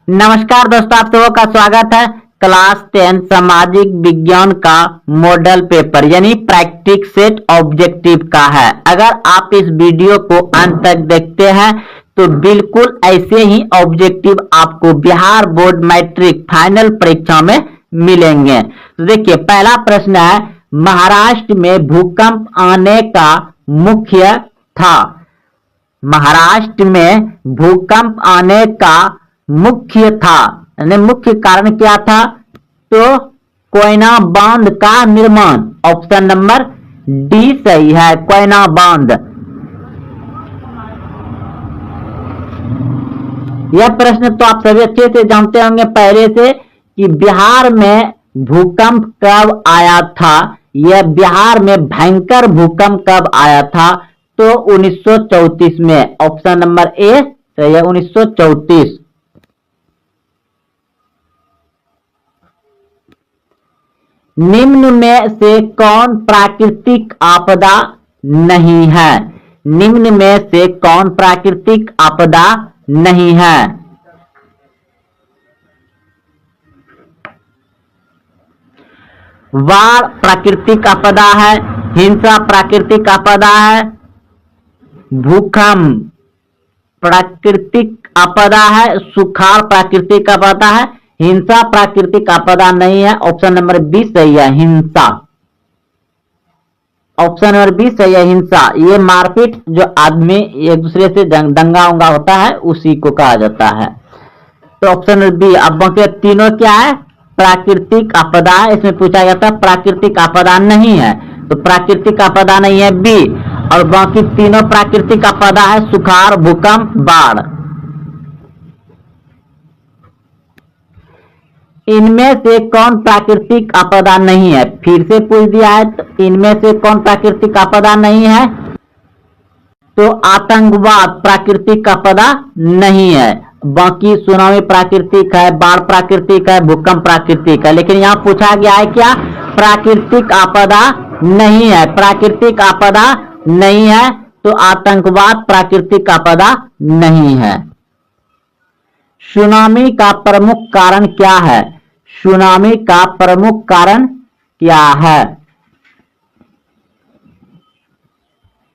नमस्कार दोस्तों, आप सबों का स्वागत है। क्लास 10 सामाजिक विज्ञान का मॉडल पेपर यानी प्रैक्टिस सेट ऑब्जेक्टिव का है। अगर आप इस वीडियो को अंत तक देखते हैं तो बिल्कुल ऐसे ही ऑब्जेक्टिव आपको बिहार बोर्ड मैट्रिक फाइनल परीक्षा में मिलेंगे। तो देखिए, पहला प्रश्न है, महाराष्ट्र में भूकंप आने का मुख्य था। महाराष्ट्र में भूकंप आने का मुख्य था यानी मुख्य कारण क्या था? तो कोयना बांध का निर्माण। ऑप्शन नंबर डी सही है, कोयना बांध। यह प्रश्न तो आप सभी अच्छे से जानते होंगे पहले से कि बिहार में भूकंप कब आया था। यह बिहार में भयंकर भूकंप कब आया था? तो 1934 में। ऑप्शन नंबर ए सही है, 1934। निम्न में से कौन प्राकृतिक आपदा नहीं है? निम्न में से कौन प्राकृतिक आपदा नहीं है? बाढ़ प्राकृतिक आपदा है, हिंसा प्राकृतिक आपदा है, भूकंप प्राकृतिक आपदा है, सुखाड़ प्राकृतिक आपदा है, हिंसा प्राकृतिक आपदा नहीं है। ऑप्शन नंबर बी सही है, हिंसा। ऑप्शन नंबर बी सही है, हिंसा। ये मारपीट जो आदमी एक दूसरे से दंगा उंगा होता है उसी को कहा जाता है। तो ऑप्शन नंबर बी। अब बाकी तीनों क्या है? प्राकृतिक आपदा है। इसमें पूछा जाता है प्राकृतिक आपदा नहीं है, तो प्राकृतिक आपदा नहीं है बी। और बाकी तीनों प्राकृतिक आपदा है, सुखाड़, भूकंप, बाढ़। इनमें से कौन प्राकृतिक आपदा नहीं है? फिर से पूछ दिया है, तो इनमें से कौन प्राकृतिक आपदा नहीं है? तो आतंकवाद प्राकृतिक आपदा नहीं है। बाकी सुनामी प्राकृतिक है, बाढ़ प्राकृतिक है, भूकंप प्राकृतिक है। लेकिन यहाँ पूछा गया है क्या? प्राकृतिक आपदा नहीं है। प्राकृतिक आपदा नहीं है तो आतंकवाद प्राकृतिक आपदा नहीं है। सुनामी का प्रमुख कारण क्या है? सुनामी का प्रमुख कारण क्या है?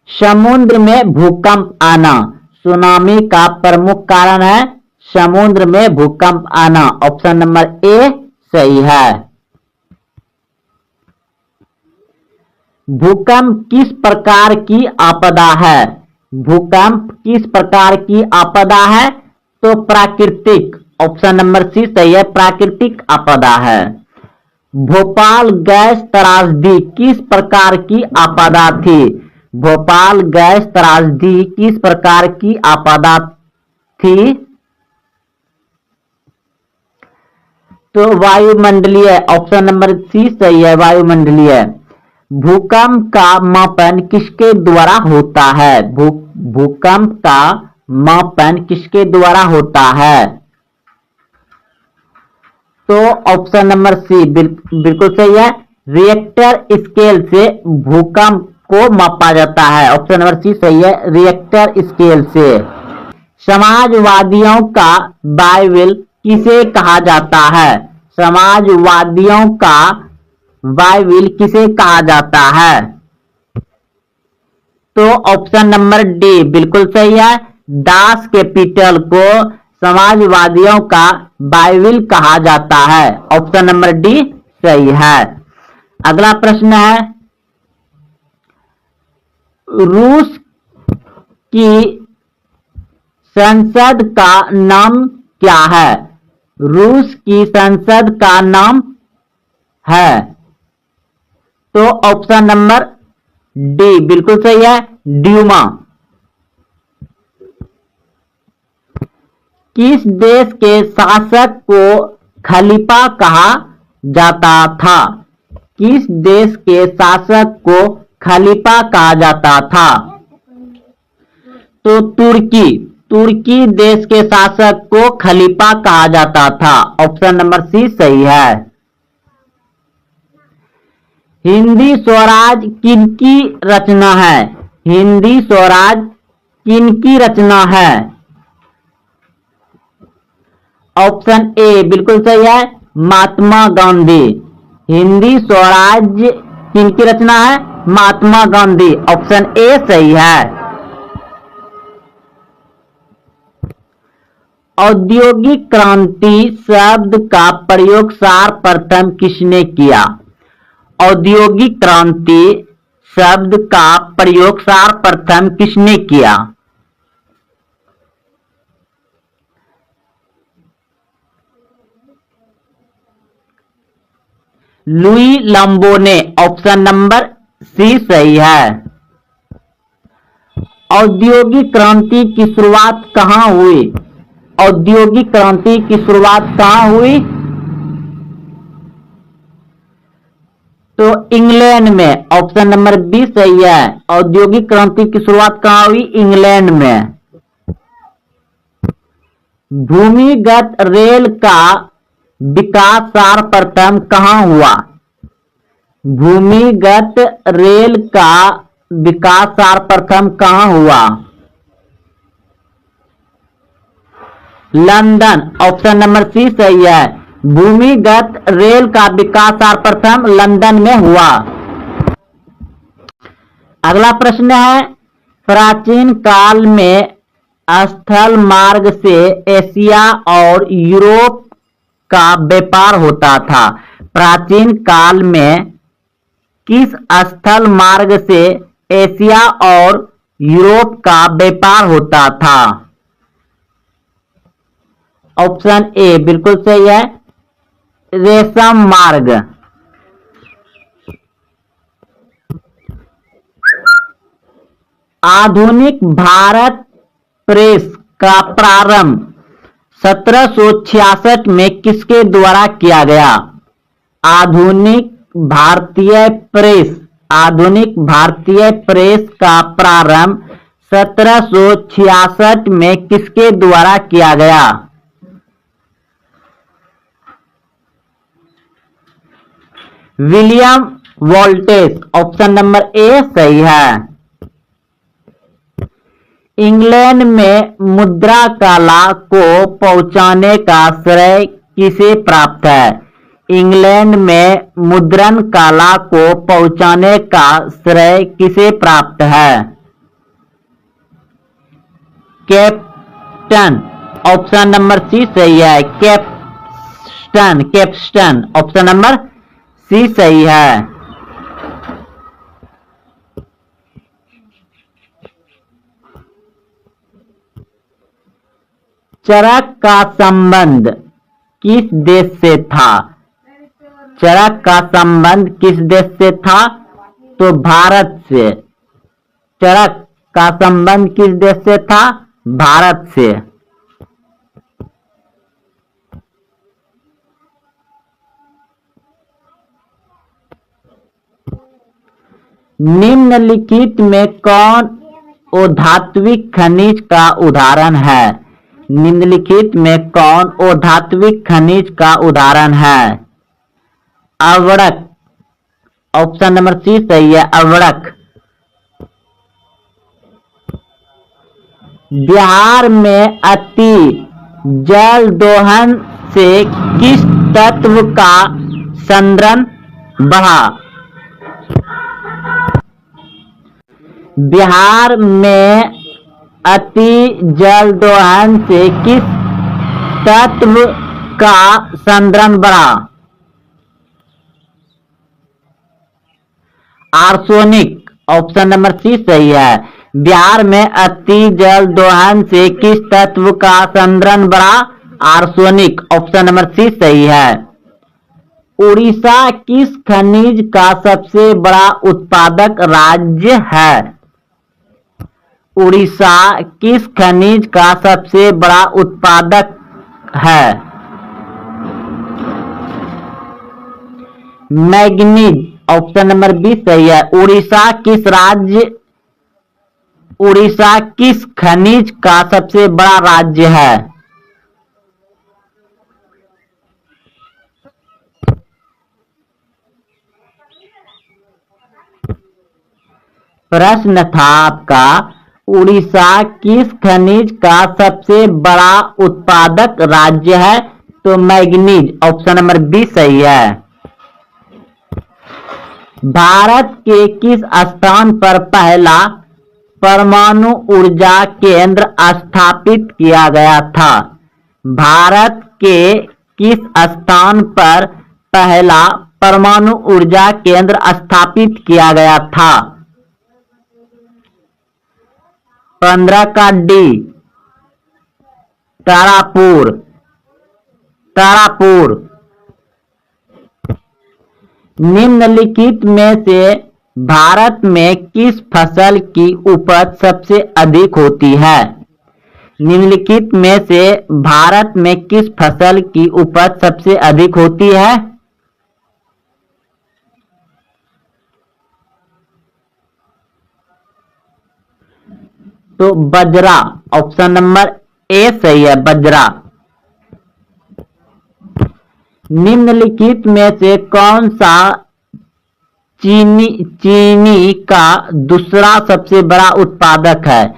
समुद्र में भूकंप आना। सुनामी का प्रमुख कारण है समुद्र में भूकंप आना। ऑप्शन नंबर ए सही है। भूकंप किस प्रकार की आपदा है? भूकंप किस प्रकार की आपदा है? तो प्राकृतिक। ऑप्शन नंबर सी सही है, प्राकृतिक आपदा है। भोपाल गैस त्रासदी किस प्रकार की आपदा थी? भोपाल गैस त्रासदी किस प्रकार की आपदा थी? तो वायुमंडलीय। ऑप्शन नंबर सी सही है, वायुमंडलीय। भूकंप का मापन किसके द्वारा होता है? भूकंप का मापन किसके द्वारा होता है? तो ऑप्शन नंबर सी बिल्कुल सही है, रिएक्टर स्केल से भूकंप को मापा जाता है। ऑप्शन नंबर सी सही है, रिएक्टर स्केल से। समाजवादियों का बाइबल किसे कहा जाता है? समाजवादियों का बाइबल किसे कहा जाता है? तो ऑप्शन नंबर डी बिल्कुल सही है, दास कैपिटल को समाजवादियों का बाइबल कहा जाता है। ऑप्शन नंबर डी सही है। अगला प्रश्न है, रूस की संसद का नाम क्या है? रूस की संसद का नाम है? तो ऑप्शन नंबर डी बिल्कुल सही है, ड्यूमा। किस देश के शासक को खलीफा कहा जाता था? किस देश के शासक को खलीफा कहा जाता था? तो तुर्की। तुर्की देश के शासक को खलीफा कहा जाता था। ऑप्शन नंबर सी सही है। हिंदी स्वराज किनकी रचना है? हिंदी स्वराज किनकी रचना है? ऑप्शन ए बिल्कुल सही है, महात्मा गांधी। हिंदी स्वराज्य किनकी रचना है? महात्मा गांधी। ऑप्शन ए सही है। औद्योगिक क्रांति शब्द का प्रयोग सर्वप्रथम किसने किया? औद्योगिक क्रांति शब्द का प्रयोग सर्वप्रथम किसने किया? लुई लंबो ने। ऑप्शन नंबर सी सही है। औद्योगिक क्रांति की शुरुआत कहां हुई? औद्योगिक क्रांति की शुरुआत कहां हुई? तो इंग्लैंड में। ऑप्शन नंबर बी सही है। औद्योगिक क्रांति की शुरुआत कहां हुई? इंग्लैंड में। भूमिगत रेल का विकास सर्वप्रथम कहां हुआ? भूमिगत रेल का विकास सर्वप्रथम कहां हुआ? लंदन। ऑप्शन नंबर सी सही है। भूमिगत रेल का विकास सर्वप्रथम लंदन में हुआ। अगला प्रश्न है, प्राचीन काल में स्थल मार्ग से एशिया और यूरोप का व्यापार होता था। प्राचीन काल में किस स्थल मार्ग से एशिया और यूरोप का व्यापार होता था? ऑप्शन ए बिल्कुल सही है, रेशम मार्ग। आधुनिक भारत प्रेस का प्रारंभ 1766 में किसके द्वारा किया गया? आधुनिक भारतीय प्रेस। आधुनिक भारतीय प्रेस का प्रारंभ 1766 में किसके द्वारा किया गया? विलियम वोल्टेस। ऑप्शन नंबर ए सही है। इंग्लैंड में मुद्रा कला को पहुंचाने का श्रेय किसे प्राप्त है? इंग्लैंड में मुद्रण कला को पहुंचाने का श्रेय किसे प्राप्त है? कैप्टन। ऑप्शन नंबर सी सही है, captain. Captain. Option number C सही है। चरक का संबंध किस देश से था? चरक का संबंध किस देश से था? तो भारत से। चरक का संबंध किस देश से था? भारत से। निम्नलिखित में कौन अधात्विक खनिज का उदाहरण है? निम्नलिखित में कौन अधात्विक खनिज का उदाहरण है? अवड़क। ऑप्शन नंबर सी सही है, अवड़क। बिहार में अति जल दोहन से किस तत्व का संद्रन बढ़ा? बिहार में अति जल दोहन से किस तत्व का संद्रन बढ़ा? आर्सेनिक। ऑप्शन नंबर सी सही है। बिहार में अति जल दोहन से किस तत्व का संद्रन बढ़ा? आर्सेनिक। ऑप्शन नंबर सी सही है। उड़ीसा किस खनिज का सबसे बड़ा उत्पादक राज्य है? उड़ीसा किस खनिज का सबसे बड़ा उत्पादक है? मैग्नीज। ऑप्शन नंबर बी सही है। उड़ीसा किस खनिज का सबसे बड़ा राज्य है? प्रश्न था आपका, उड़ीसा किस खनिज का सबसे बड़ा उत्पादक राज्य है? तो मैग्नीज, ऑप्शन नंबर बी सही है। भारत के किस स्थान पर पहला परमाणु ऊर्जा केंद्र स्थापित किया गया था? भारत के किस स्थान पर पहला परमाणु ऊर्जा केंद्र स्थापित किया गया था? 15 का डी, तारापुर। निम्नलिखित में से भारत में किस फसल की उपज सबसे अधिक होती है? निम्नलिखित में से भारत में किस फसल की उपज सबसे अधिक होती है? तो बजरा, ऑप्शन नंबर ए सही है, बजरा। निम्नलिखित में से कौन सा चीनी का दूसरा सबसे बड़ा उत्पादक है?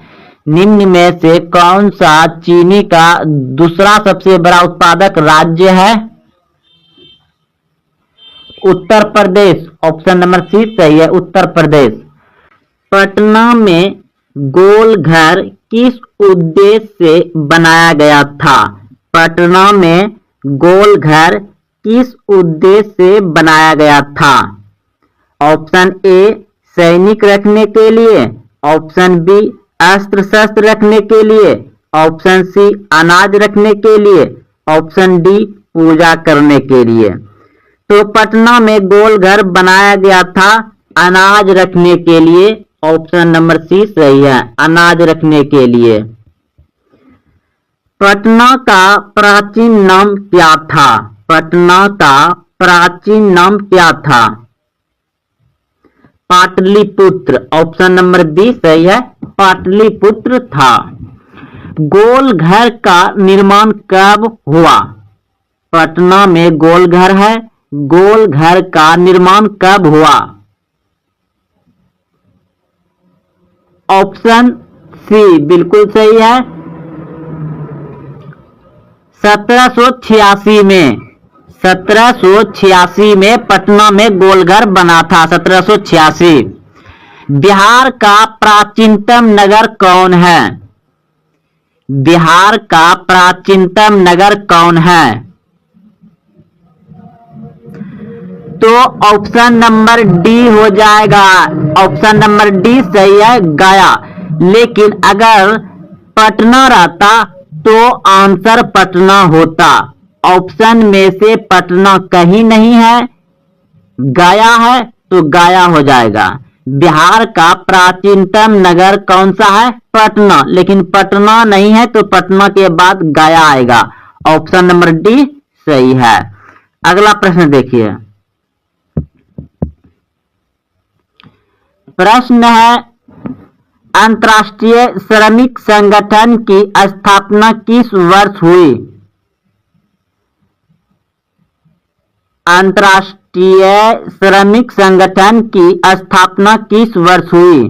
निम्न में से कौन सा चीनी का दूसरा सबसे बड़ा उत्पादक राज्य है? Uttar Pradesh, option number C सही है, उत्तर प्रदेश। पटना में गोल घर किस उद्देश्य से बनाया गया था? पटना में गोल घर किस उद्देश्य से बनाया गया था? ऑप्शन ए सैनिक रखने के लिए, ऑप्शन बी अस्त्र शस्त्र रखने के लिए, ऑप्शन सी अनाज रखने के लिए, ऑप्शन डी पूजा करने के लिए। तो पटना में गोल घर बनाया गया था अनाज रखने के लिए, ऑप्शन नंबर सी सही है, अनाज रखने के लिए। पटना का प्राचीन नाम क्या था? पटना का प्राचीन नाम क्या था? पाटलिपुत्र, ऑप्शन नंबर बी सही है, पाटलिपुत्र था। गोल घर का निर्माण कब हुआ? पटना में गोल घर है, गोल घर का निर्माण कब हुआ? ऑप्शन सी बिल्कुल सही है, 1786 में। 1786 में पटना में गोलघर बना था, 1786। बिहार का प्राचीनतम नगर कौन है? बिहार का प्राचीनतम नगर कौन है? तो ऑप्शन नंबर डी हो जाएगा, ऑप्शन नंबर डी सही है, गया। लेकिन अगर पटना रहता तो आंसर पटना होता। ऑप्शन में से पटना कहीं नहीं है, गया है तो गया हो जाएगा। बिहार का प्राचीनतम नगर कौन सा है? पटना। लेकिन पटना नहीं है तो पटना के बाद गया आएगा। ऑप्शन नंबर डी सही है। अगला प्रश्न देखिए, प्रश्न है अंतर्राष्ट्रीय श्रमिक संगठन की स्थापना किस वर्ष हुई? अंतर्राष्ट्रीय श्रमिक संगठन की स्थापना किस वर्ष हुई?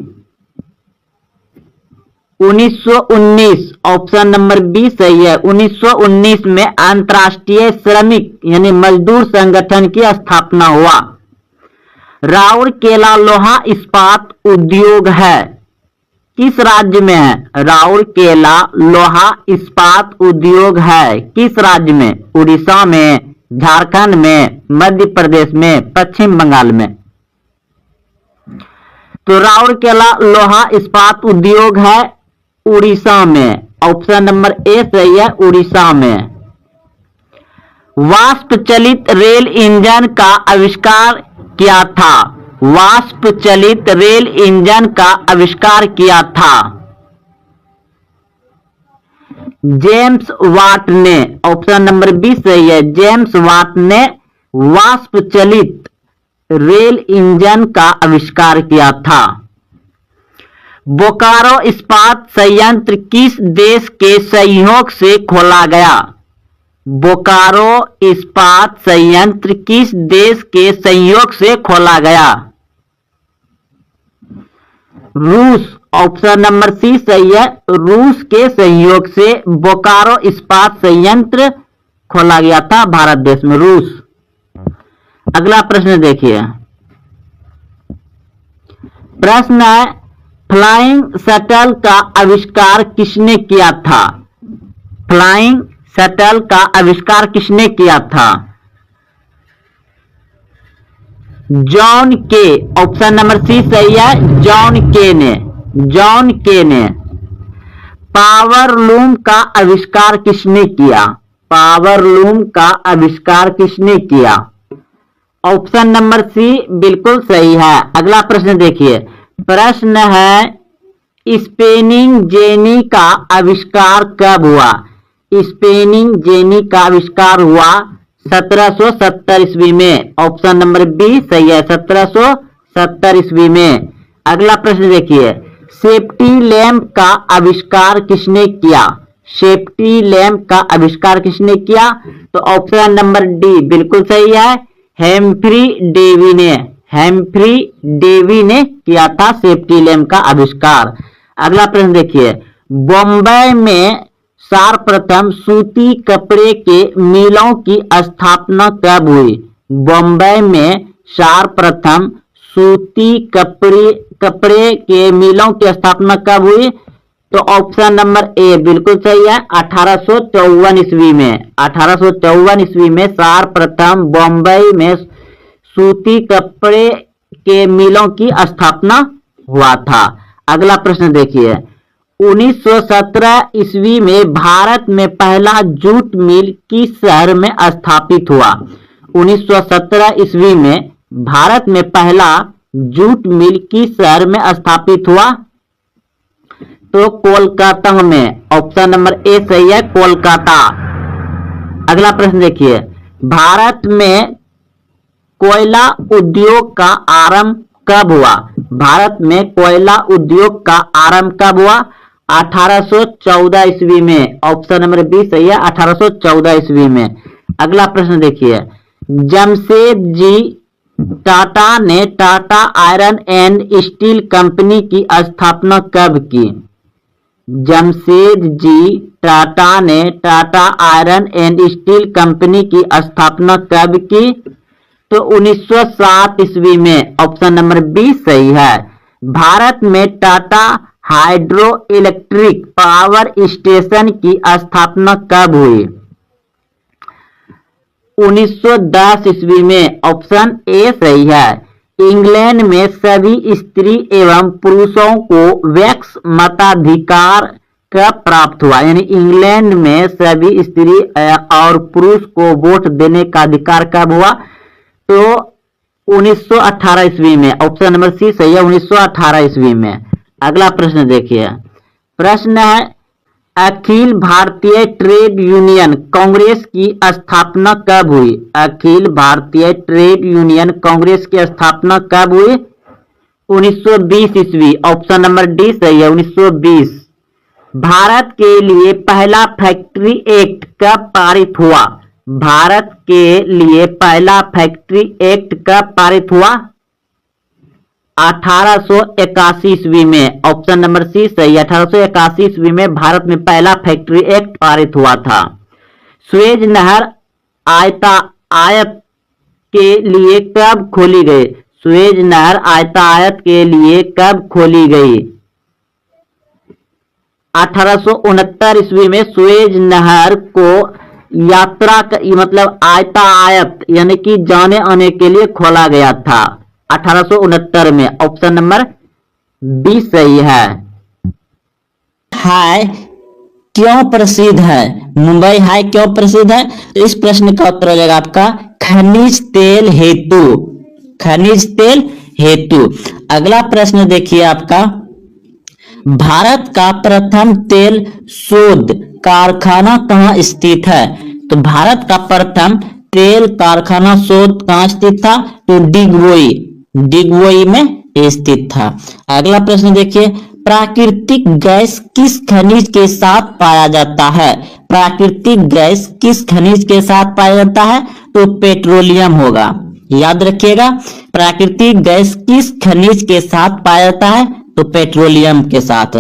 1919, ऑप्शन नंबर बी सही है, 1919 में अंतर्राष्ट्रीय श्रमिक यानी मजदूर संगठन की स्थापना हुआ। राउरकेला लोहा इस्पात उद्योग है, किस राज्य में है? राउरकेला लोहा इस्पात उद्योग है किस राज्य में? उड़ीसा में, झारखंड में, मध्य प्रदेश में, पश्चिम बंगाल में। तो राउरकेला लोहा इस्पात उद्योग है उड़ीसा में। ऑप्शन नंबर ए सही है, उड़ीसा में। वाष्प चलित रेल इंजन का आविष्कार किया था? वाष्प चलित रेल इंजन का आविष्कार किया था जेम्स वाट ने। ऑप्शन नंबर बी सही है, जेम्स वाट ने वाष्प चलित रेल इंजन का आविष्कार किया था। बोकारो इस्पात संयंत्र किस देश के सहयोग से खोला गया? बोकारो इस्पात संयंत्र किस देश के सहयोग से खोला गया? रूस। ऑप्शन नंबर सी सही है। रूस के सहयोग से बोकारो इस्पात संयंत्र खोला गया था भारत देश में, रूस। अगला प्रश्न देखिए, प्रश्न है फ्लाइंग शटल का आविष्कार किसने किया था? फ्लाइंग शटल का आविष्कार किसने किया था? जॉन के। ऑप्शन नंबर सी सही है, जॉन के ने। जॉन के ने। पावरलूम का आविष्कार किसने किया? पावरलूम का आविष्कार किसने किया? ऑप्शन नंबर सी बिल्कुल सही है। अगला प्रश्न देखिए, प्रश्न है स्पेनिंग जेनी का आविष्कार कब हुआ? स्पेनिंग जेनी का आविष्कार हुआ 1770 ईस्वी में। ऑप्शन नंबर बी सही है, 1770 ईस्वी में। अगला प्रश्न देखिए, सेफ्टी लैंप का आविष्कार किसने किया? सेफ्टी लैंप का आविष्कार किसने किया? तो ऑप्शन नंबर डी बिल्कुल सही है, हेम्फ्री डेवी ने। हेम्फ्री डेवी ने किया था सेफ्टी लैंप का आविष्कार। अगला प्रश्न देखिए, बॉम्बे में सर्वप्रथम सूती कपड़े के मिलों की स्थापना कब हुई? बॉम्बे में सर्वप्रथम सूती कपड़े के मिलों की स्थापना कब हुई? तो ऑप्शन नंबर ए बिल्कुल सही है, 1854 ईस्वी में। 1854 ईस्वी में सर्वप्रथम बॉम्बे में सूती कपड़े के मिलों की स्थापना हुआ था। अगला प्रश्न देखिए, 1917 ईस्वी में भारत में पहला जूट मिल किस शहर में स्थापित हुआ? 1917 ईस्वी में भारत में पहला जूट मिल किस शहर में स्थापित हुआ? तो कोलकाता में। ऑप्शन नंबर ए सही है, कोलकाता। अगला प्रश्न देखिए, भारत में कोयला उद्योग का आरंभ कब हुआ? भारत में कोयला उद्योग का आरंभ कब हुआ? 1814 ईस्वी में। ऑप्शन नंबर बी सही है, 1814 ईस्वी में। अगला प्रश्न देखिए, जमशेदजी टाटा ने Tata iron and steel company की स्थापना कब की? जमशेदजी टाटा ने Tata iron and steel company की स्थापना कब की? तो 1907 ईस्वी में। ऑप्शन नंबर बी सही है। भारत में Tata hydro electric power station की स्थापना कब हुई? 1910 ईस्वी में। ऑप्शन ए सही है। इंग्लैंड में सभी स्त्री एवं पुरुषों को वैक्स मताधिकार कब प्राप्त हुआ? यानी इंग्लैंड में सभी स्त्री और पुरुष को वोट देने का अधिकार कब हुआ? तो 1918 ईस्वी में। ऑप्शन नंबर सी सही है, 1918 ईस्वी में। अगला प्रश्न देखिए, प्रश्न है अखिल भारतीय ट्रेड यूनियन कांग्रेस की स्थापना कब हुई? अखिल भारतीय ट्रेड यूनियन कांग्रेस की स्थापना कब हुई? 1920 ईस्वी। ऑप्शन नंबर डी सही है, 1920। भारत के लिए पहला फैक्ट्री एक्ट कब पारित हुआ? भारत के लिए पहला फैक्ट्री एक्ट कब पारित हुआ? 1881 ईस्वी में। ऑप्शन नंबर सी सही, 1881 ईस्वी में भारत में पहला फैक्ट्री एक्ट पारित हुआ था। स्वेज नहर आयत के लिए कब खोली गई? स्वेज नहर आयत के लिए कब खोली गई? 1869 ईस्वी में स्वेज नहर को यात्रा मतलब आयत यानी कि जाने आने के लिए खोला गया था 1869 में। ऑप्शन नंबर बी सही है। हाय क्यों प्रसिद्ध है? मुंबई हाय क्यों प्रसिद्ध है? तो इस प्रश्न का उत्तर हो जाएगा आपका खनिज तेल हेतु। खनिज तेल हेतु। अगला प्रश्न देखिए आपका, भारत का प्रथम तेल शोध कारखाना कहाँ स्थित है? तो भारत का प्रथम तेल कारखाना शोध कहाँ स्थित था? तो डिगबोई में स्थित था। अगला प्रश्न देखिए, प्राकृतिक गैस किस खनिज के साथ पाया जाता है? प्राकृतिक गैस किस खनिज के साथ पाया जाता है? तो पेट्रोलियम होगा। याद रखिएगा, प्राकृतिक गैस किस खनिज के साथ पाया जाता है? तो पेट्रोलियम के साथ।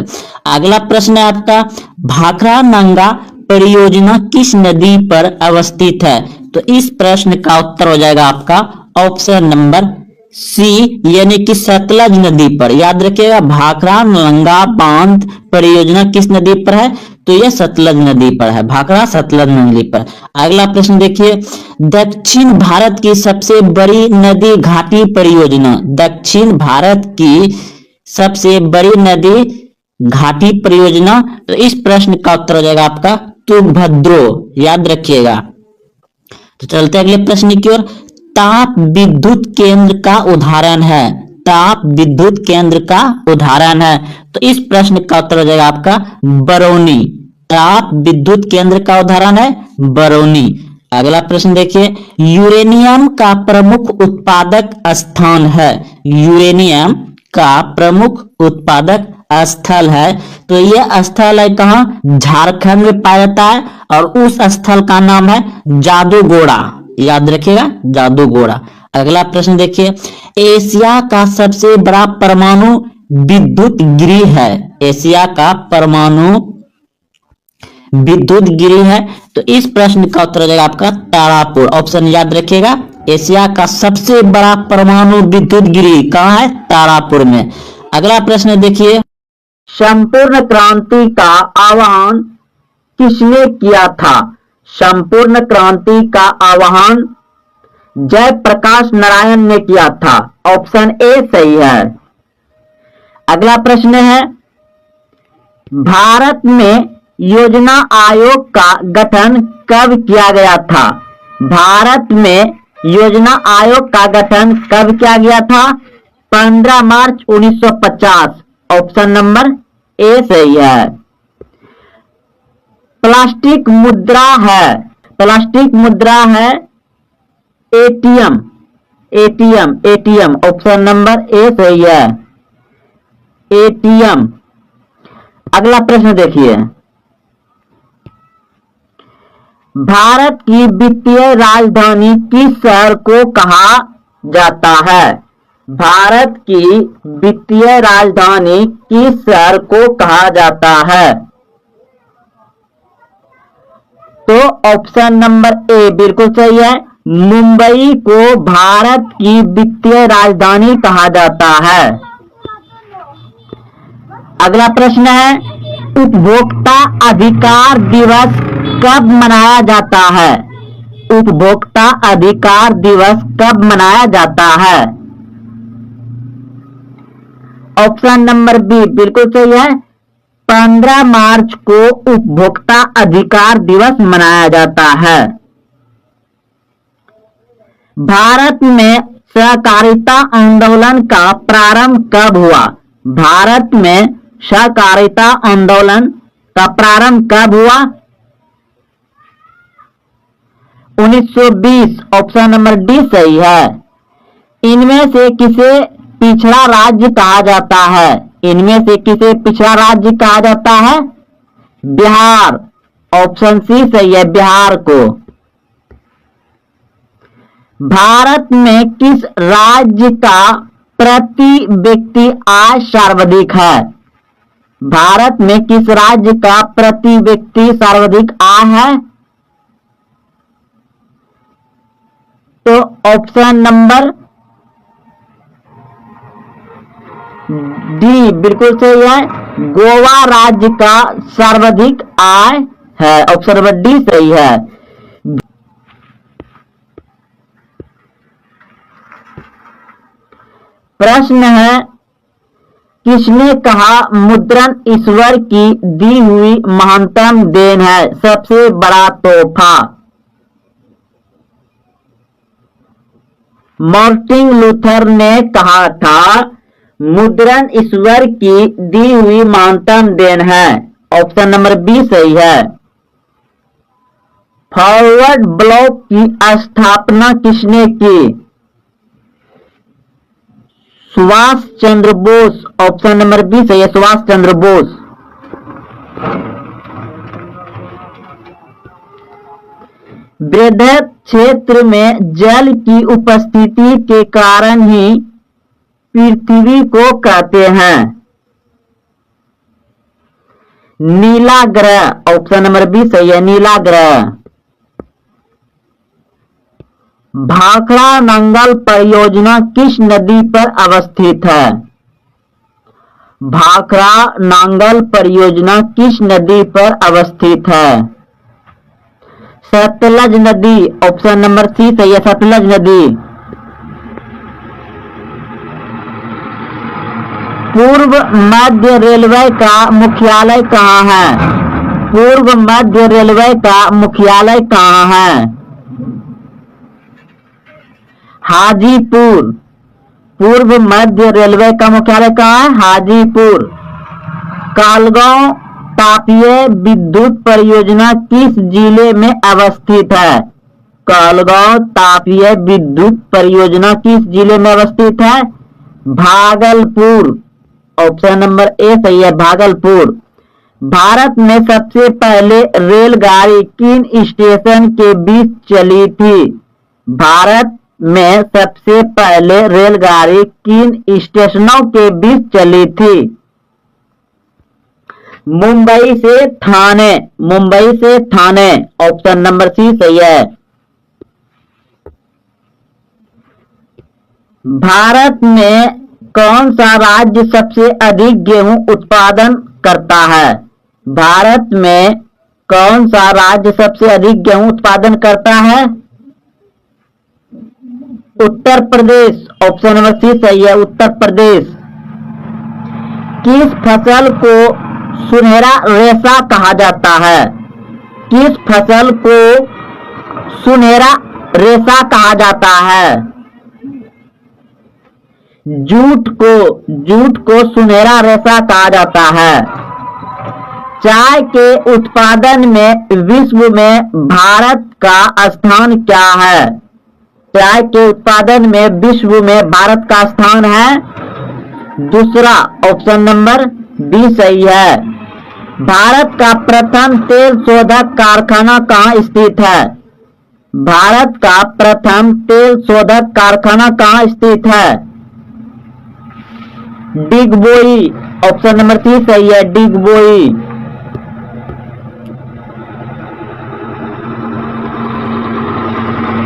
अगला प्रश्न है आपका, भाखड़ा नंगा परियोजना किस नदी पर अवस्थित है? तो इस प्रश्न का उत्तर हो जाएगा आपका ऑप्शन नंबर सी, यानी कि सतलज नदी पर। याद रखिएगा, भाखड़ा नंगा बांध परियोजना किस नदी पर है? तो यह सतलज नदी पर है, भाखड़ा सतलज नदी पर। अगला प्रश्न देखिए, दक्षिण भारत की सबसे बड़ी नदी घाटी परियोजना, दक्षिण भारत की सबसे बड़ी नदी घाटी परियोजना। तो इस प्रश्न का उत्तर हो जाएगा आपका तुंगभद्रो। याद रखिएगा। तो चलते अगले प्रश्न की ओर, ताप विद्युत केंद्र का उदाहरण है, ताप विद्युत केंद्र का उदाहरण है। तो इस प्रश्न का उत्तर हो जाएगा आपका बरौनी। ताप विद्युत केंद्र का उदाहरण है बरौनी। अगला प्रश्न देखिए, यूरेनियम का प्रमुख उत्पादक स्थान है, यूरेनियम का प्रमुख उत्पादक स्थल है। तो यह स्थल है कहां? झारखंड में पाया जाता है और उस स्थल का नाम है जादूगोड़ा। याद रखिएगा, जादूगोड़ा। अगला प्रश्न देखिए, एशिया का सबसे बड़ा परमाणु विद्युत गृह है, एशिया का परमाणु विद्युत गृह है। तो इस प्रश्न का उत्तर हो जाएगा आपका तारापुर। ऑप्शन याद रखिएगा, एशिया का सबसे बड़ा परमाणु विद्युत गृह कहां है? तारापुर में। अगला प्रश्न देखिए, संपूर्ण क्रांति का आह्वान किसने किया था? संपूर्ण क्रांति का आह्वान जयप्रकाश नारायण ने किया था। ऑप्शन ए सही है। अगला प्रश्न है, भारत में योजना आयोग का गठन कब किया गया था? भारत में योजना आयोग का गठन कब किया गया था? 15 मार्च 1950। ऑप्शन नंबर ए सही है। प्लास्टिक मुद्रा है, प्लास्टिक मुद्रा है ATM, ATM, ATM. Option number A सही है, एटीएम। अगला प्रश्न देखिए, भारत की वित्तीय राजधानी किस शहर को कहा जाता है? भारत की वित्तीय राजधानी किस शहर को कहा जाता है? तो ऑप्शन नंबर ए बिल्कुल सही है, मुंबई को भारत की वित्तीय राजधानी कहा जाता है। अगला प्रश्न है, उपभोक्ता अधिकार दिवस कब मनाया जाता है? उपभोक्ता अधिकार दिवस कब मनाया जाता है? ऑप्शन नंबर बी बिल्कुल सही है, 15 मार्च को उपभोक्ता अधिकार दिवस मनाया जाता है। भारत में सहकारिता आंदोलन का प्रारंभ कब हुआ? भारत में सहकारिता आंदोलन का प्रारंभ कब हुआ? 1920। ऑप्शन नंबर डी सही है। इनमें से किसे पिछड़ा राज्य कहा जाता है? इनमें से किसे पिछड़ा राज्य कहा जाता है? बिहार। ऑप्शन सी सही है, बिहार को। भारत में किस राज्य का प्रति व्यक्ति आय सर्वाधिक है? भारत में किस राज्य का प्रति व्यक्ति सर्वाधिक आय है? तो ऑप्शन नंबर डी बिल्कुल सही है, गोवा राज्य का सर्वाधिक आय है। ऑप्शन नंबर डी सही है। प्रश्न है, किसने कहा मुद्रण ईश्वर की दी हुई महानतम देन है, सबसे बड़ा तोहफा? मार्टिन लूथर ने कहा था मुद्रण ईश्वर की दी हुई महानतम देन है। ऑप्शन नंबर बी सही है। फॉरवर्ड ब्लॉक की स्थापना किसने की? Subhash Chandra Bose. Option number B सही है, सुभाष चंद्र बोस। वृहद क्षेत्र में जल की उपस्थिति के कारण ही पृथ्वी को कहते हैं। नीला ग्रह ऑप्शन नंबर बी सही है, नीला ग्रह। भाखड़ा नंगल परियोजना किस नदी पर अवस्थित है? भाखड़ा नांगल परियोजना किस नदी पर अवस्थित है? सतलज नदी ऑप्शन नंबर सी सही है, सतलज नदी। पूर्व मध्य रेलवे का मुख्यालय कहाँ है? पूर्व मध्य रेलवे का मुख्यालय कहाँ है? हाजीपुर। पूर्व मध्य रेलवे का मुख्यालय कहाँ है? हाजीपुर। कालगांव तापीय विद्युत परियोजना किस जिले में अवस्थित है? कालगांव तापीय विद्युत परियोजना किस जिले में अवस्थित है? भागलपुर ऑप्शन नंबर ए सही है, भागलपुर। भारत में सबसे पहले रेलगाड़ी किन स्टेशन के बीच चली थी? भारत में सबसे पहले रेलगाड़ी किन स्टेशनों के बीच चली थी? मुंबई से ठाणे, मुंबई से ठाणे ऑप्शन नंबर सी सही है। भारत में कौन सा राज्य सबसे अधिक गेहूं उत्पादन करता है? भारत में कौन सा राज्य सबसे अधिक गेहूं उत्पादन करता है? Uttar Pradesh option number C सही है, उत्तर प्रदेश। किस फसल को सुनहरा रेशा कहा जाता है? किस फसल को सुनहरा रेशा कहा जाता है? जूट को सुनहरा रेशा कहा जाता है। चाय के उत्पादन में विश्व में भारत का स्थान क्या है? चाय के उत्पादन में विश्व में भारत का स्थान है दूसरा ऑप्शन नंबर बी सही है। भारत का प्रथम तेल शोधक कारखाना कहाँ स्थित है? भारत का प्रथम तेल शोधक कारखाना कहाँ स्थित है? डिगबोई ऑप्शन नंबर सी सही है, डिगबोई।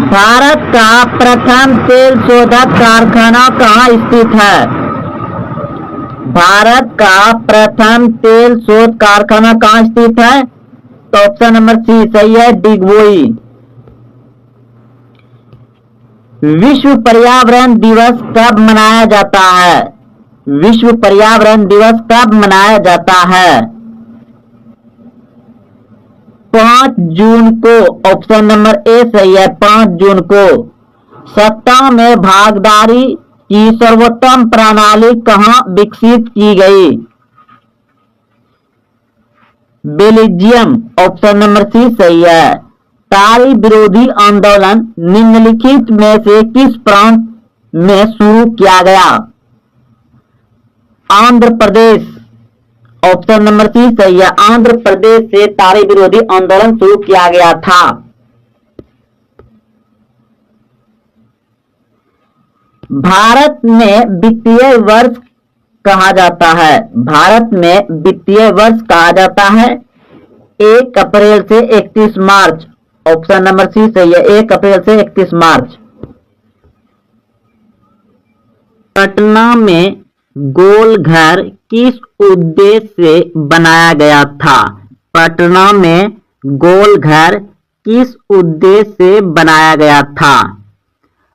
भारत का प्रथम तेल शोधक कारखाना कहाँ स्थित है? भारत का प्रथम तेल शोध कारखाना कहाँ स्थित है? तो ऑप्शन नंबर सी सही है, डिगबोई। विश्व पर्यावरण दिवस कब मनाया जाता है? विश्व पर्यावरण दिवस कब मनाया जाता है? 5 जून को ऑप्शन नंबर ए सही है, 5 जून को। सत्ता में भागीदारी की सर्वोत्तम प्रणाली कहाँ विकसित की गई? बेल्जियम ऑप्शन नंबर सी सही है। तारी विरोधी आंदोलन निम्नलिखित में से किस प्रांत में शुरू किया गया? Andhra Pradesh option number C सही है, आंध्र प्रदेश से तारी विरोधी आंदोलन शुरू किया गया था। भारत में वित्तीय वर्ष कहा जाता है? भारत में वित्तीय वर्ष कहा जाता है 1 अप्रैल से 31 मार्च ऑप्शन नंबर सी सही है, 1 अप्रैल से 31 मार्च। पटना में गोल घर किस उद्देश्य से बनाया गया था? पटना में गोल घर किस उद्देश्य से बनाया गया था?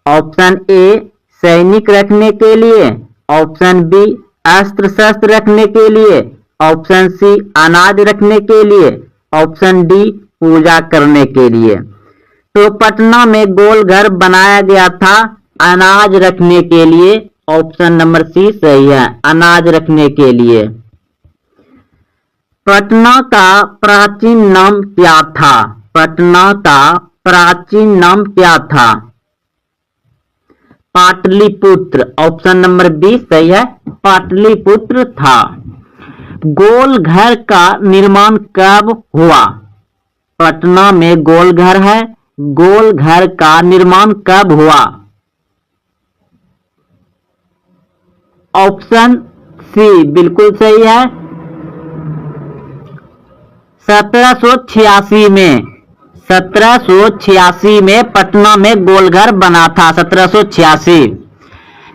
ऑप्शन ए सैनिक रखने के लिए, ऑप्शन बी अस्त्र शस्त्र रखने के लिए, ऑप्शन सी अनाज रखने के लिए, ऑप्शन डी पूजा करने के लिए। तो पटना में गोल घर बनाया गया था अनाज रखने के लिए, ऑप्शन नंबर सी सही है, अनाज रखने के लिए। पटना का प्राचीन नाम क्या था? पटना का प्राचीन नाम क्या था? पाटलिपुत्र ऑप्शन नंबर बी सही है, पाटलिपुत्र था। गोल घर का निर्माण कब हुआ? पटना में गोल घर है, गोल घर का निर्माण कब हुआ? ऑप्शन सी बिल्कुल सही है, 1786 में 1786 में पटना में गोलघर बना था। 1786।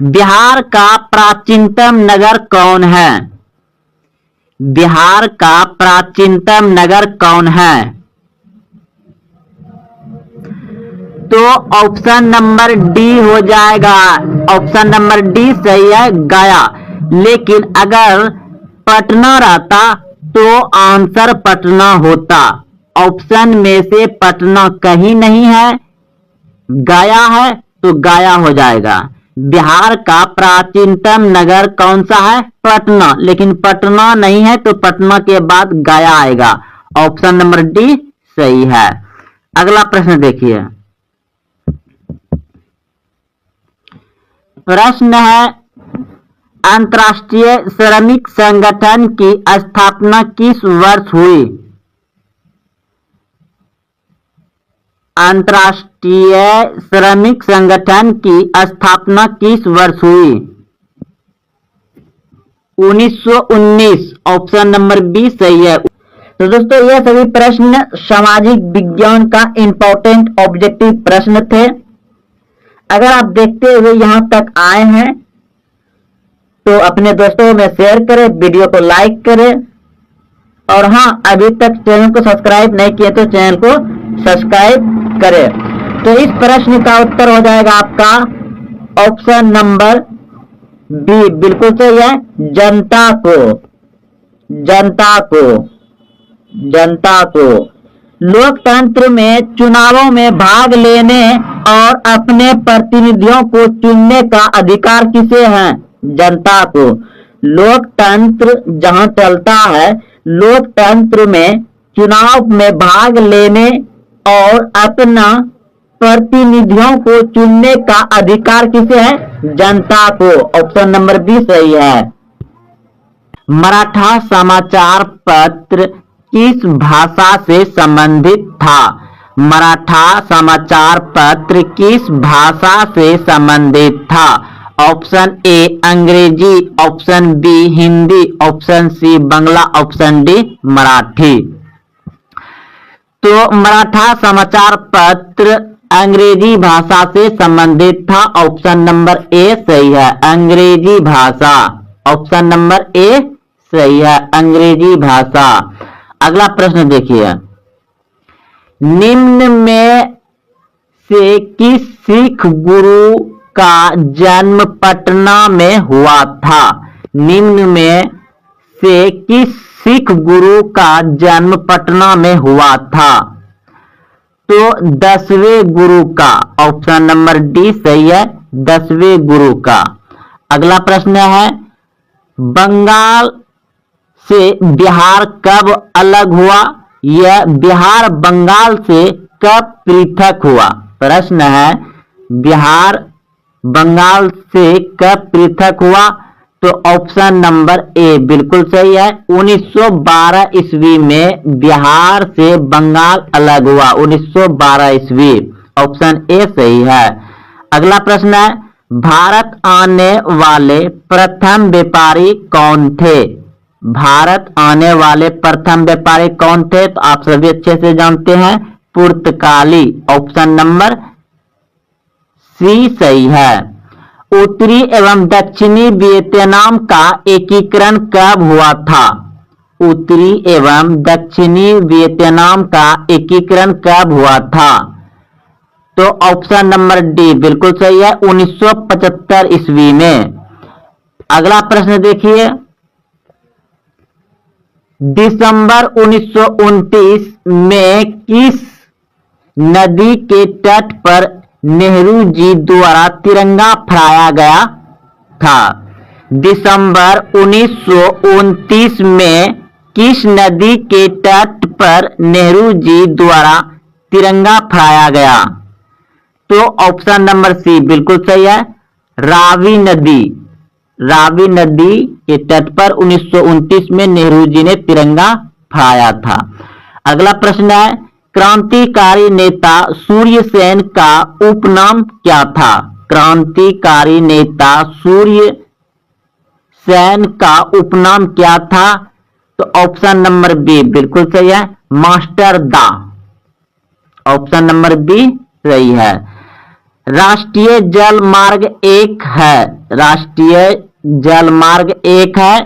बिहार का प्राचीनतम नगर कौन है? बिहार का प्राचीनतम नगर कौन है? तो ऑप्शन नंबर डी हो जाएगा। ऑप्शन नंबर डी सही है, गया। लेकिन अगर पटना रहता तो आंसर पटना होता। ऑप्शन में से पटना कहीं नहीं है, गया है तो गया हो जाएगा। बिहार का प्राचीनतम नगर कौन सा है? पटना। लेकिन पटना नहीं है तो पटना के बाद गया आएगा। ऑप्शन नंबर डी सही है। अगला प्रश्न देखिए। प्रश्न है, अंतर्राष्ट्रीय श्रमिक संगठन की स्थापना किस वर्ष हुई? अंतर्राष्ट्रीय श्रमिक संगठन की स्थापना किस वर्ष हुई? 1919। ऑप्शन नंबर बी सही है। तो दोस्तों ये सभी प्रश्न सामाजिक विज्ञान का इंपॉर्टेंट ऑब्जेक्टिव प्रश्न थे। अगर आप देखते हुए यहां तक आए हैं तो अपने दोस्तों में शेयर करें, वीडियो को लाइक करें, और हाँ, अभी तक चैनल को सब्सक्राइब नहीं किए तो चैनल को सब्सक्राइब करें। तो इस प्रश्न का उत्तर हो जाएगा आपका ऑप्शन नंबर बी, बिल्कुल सही है। जनता को, जनता को, जनता को लोकतंत्र में चुनावों में भाग लेने और अपने प्रतिनिधियों को चुनने का अधिकार किसे है? जनता को। लोकतंत्र जहां चलता है, लोकतंत्र में चुनाव में भाग लेने और अपना प्रतिनिधियों को चुनने का अधिकार किसे है? जनता को। ऑप्शन नंबर बी सही है। मराठा समाचार पत्र किस भाषा से संबंधित था? मराठा समाचार पत्र किस भाषा से संबंधित था? ऑप्शन ए अंग्रेजी, option B Hindi, option C Bangla, option D Marathi. तो मराठा समाचार पत्र अंग्रेजी भाषा से संबंधित था। ऑप्शन नंबर ए सही है, अंग्रेजी भाषा। ऑप्शन नंबर ए सही है, अंग्रेजी भाषा। अगला प्रश्न देखिए। निम्न में से किस सिख गुरु का जन्म पटना में हुआ था? निम्न में से किस सिख गुरु का जन्म पटना में हुआ था? तो 10वें गुरु का। ऑप्शन नंबर डी सही है, 10वें गुरु का। अगला प्रश्न है, बंगाल से बिहार कब अलग हुआ? यह बिहार बंगाल से कब पृथक हुआ? प्रश्न है, बिहार बंगाल से कब पृथक हुआ? तो ऑप्शन नंबर ए बिल्कुल सही है, 1912 ईस्वी में बिहार से बंगाल अलग हुआ। 1912 ईस्वी। ऑप्शन ए सही है। अगला प्रश्न है, भारत आने वाले प्रथम व्यापारी कौन थे? भारत आने वाले प्रथम व्यापारी कौन थे? तो आप सभी अच्छे से जानते हैं, पुर्तगाली। ऑप्शन नंबर सी सही है। उत्तरी एवं दक्षिणी वियतनाम का एकीकरण कब हुआ था? उत्तरी एवं दक्षिणी वियतनाम का एकीकरण कब हुआ था? तो ऑप्शन नंबर डी बिल्कुल सही है, 1975 ईस्वी में। अगला प्रश्न देखिए। दिसंबर 1929 में किस नदी के तट पर नेहरू जी द्वारा तिरंगा फहराया गया था? दिसंबर 1929 में किस नदी के तट पर नेहरू जी द्वारा तिरंगा फहराया गया? तो ऑप्शन नंबर सी बिल्कुल सही है, रावी नदी। रावी नदी के तट पर 1929 में नेहरू जी ने तिरंगा फहराया था। अगला प्रश्न है, क्रांतिकारी नेता सूर्य सेन का उपनाम क्या था? क्रांतिकारी नेता सूर्य सेन का उपनाम क्या था? तो ऑप्शन नंबर बी बिल्कुल सही है, मास्टर दा। ऑप्शन नंबर बी सही है। राष्ट्रीय जल मार्ग एक है, राष्ट्रीय जल मार्ग एक है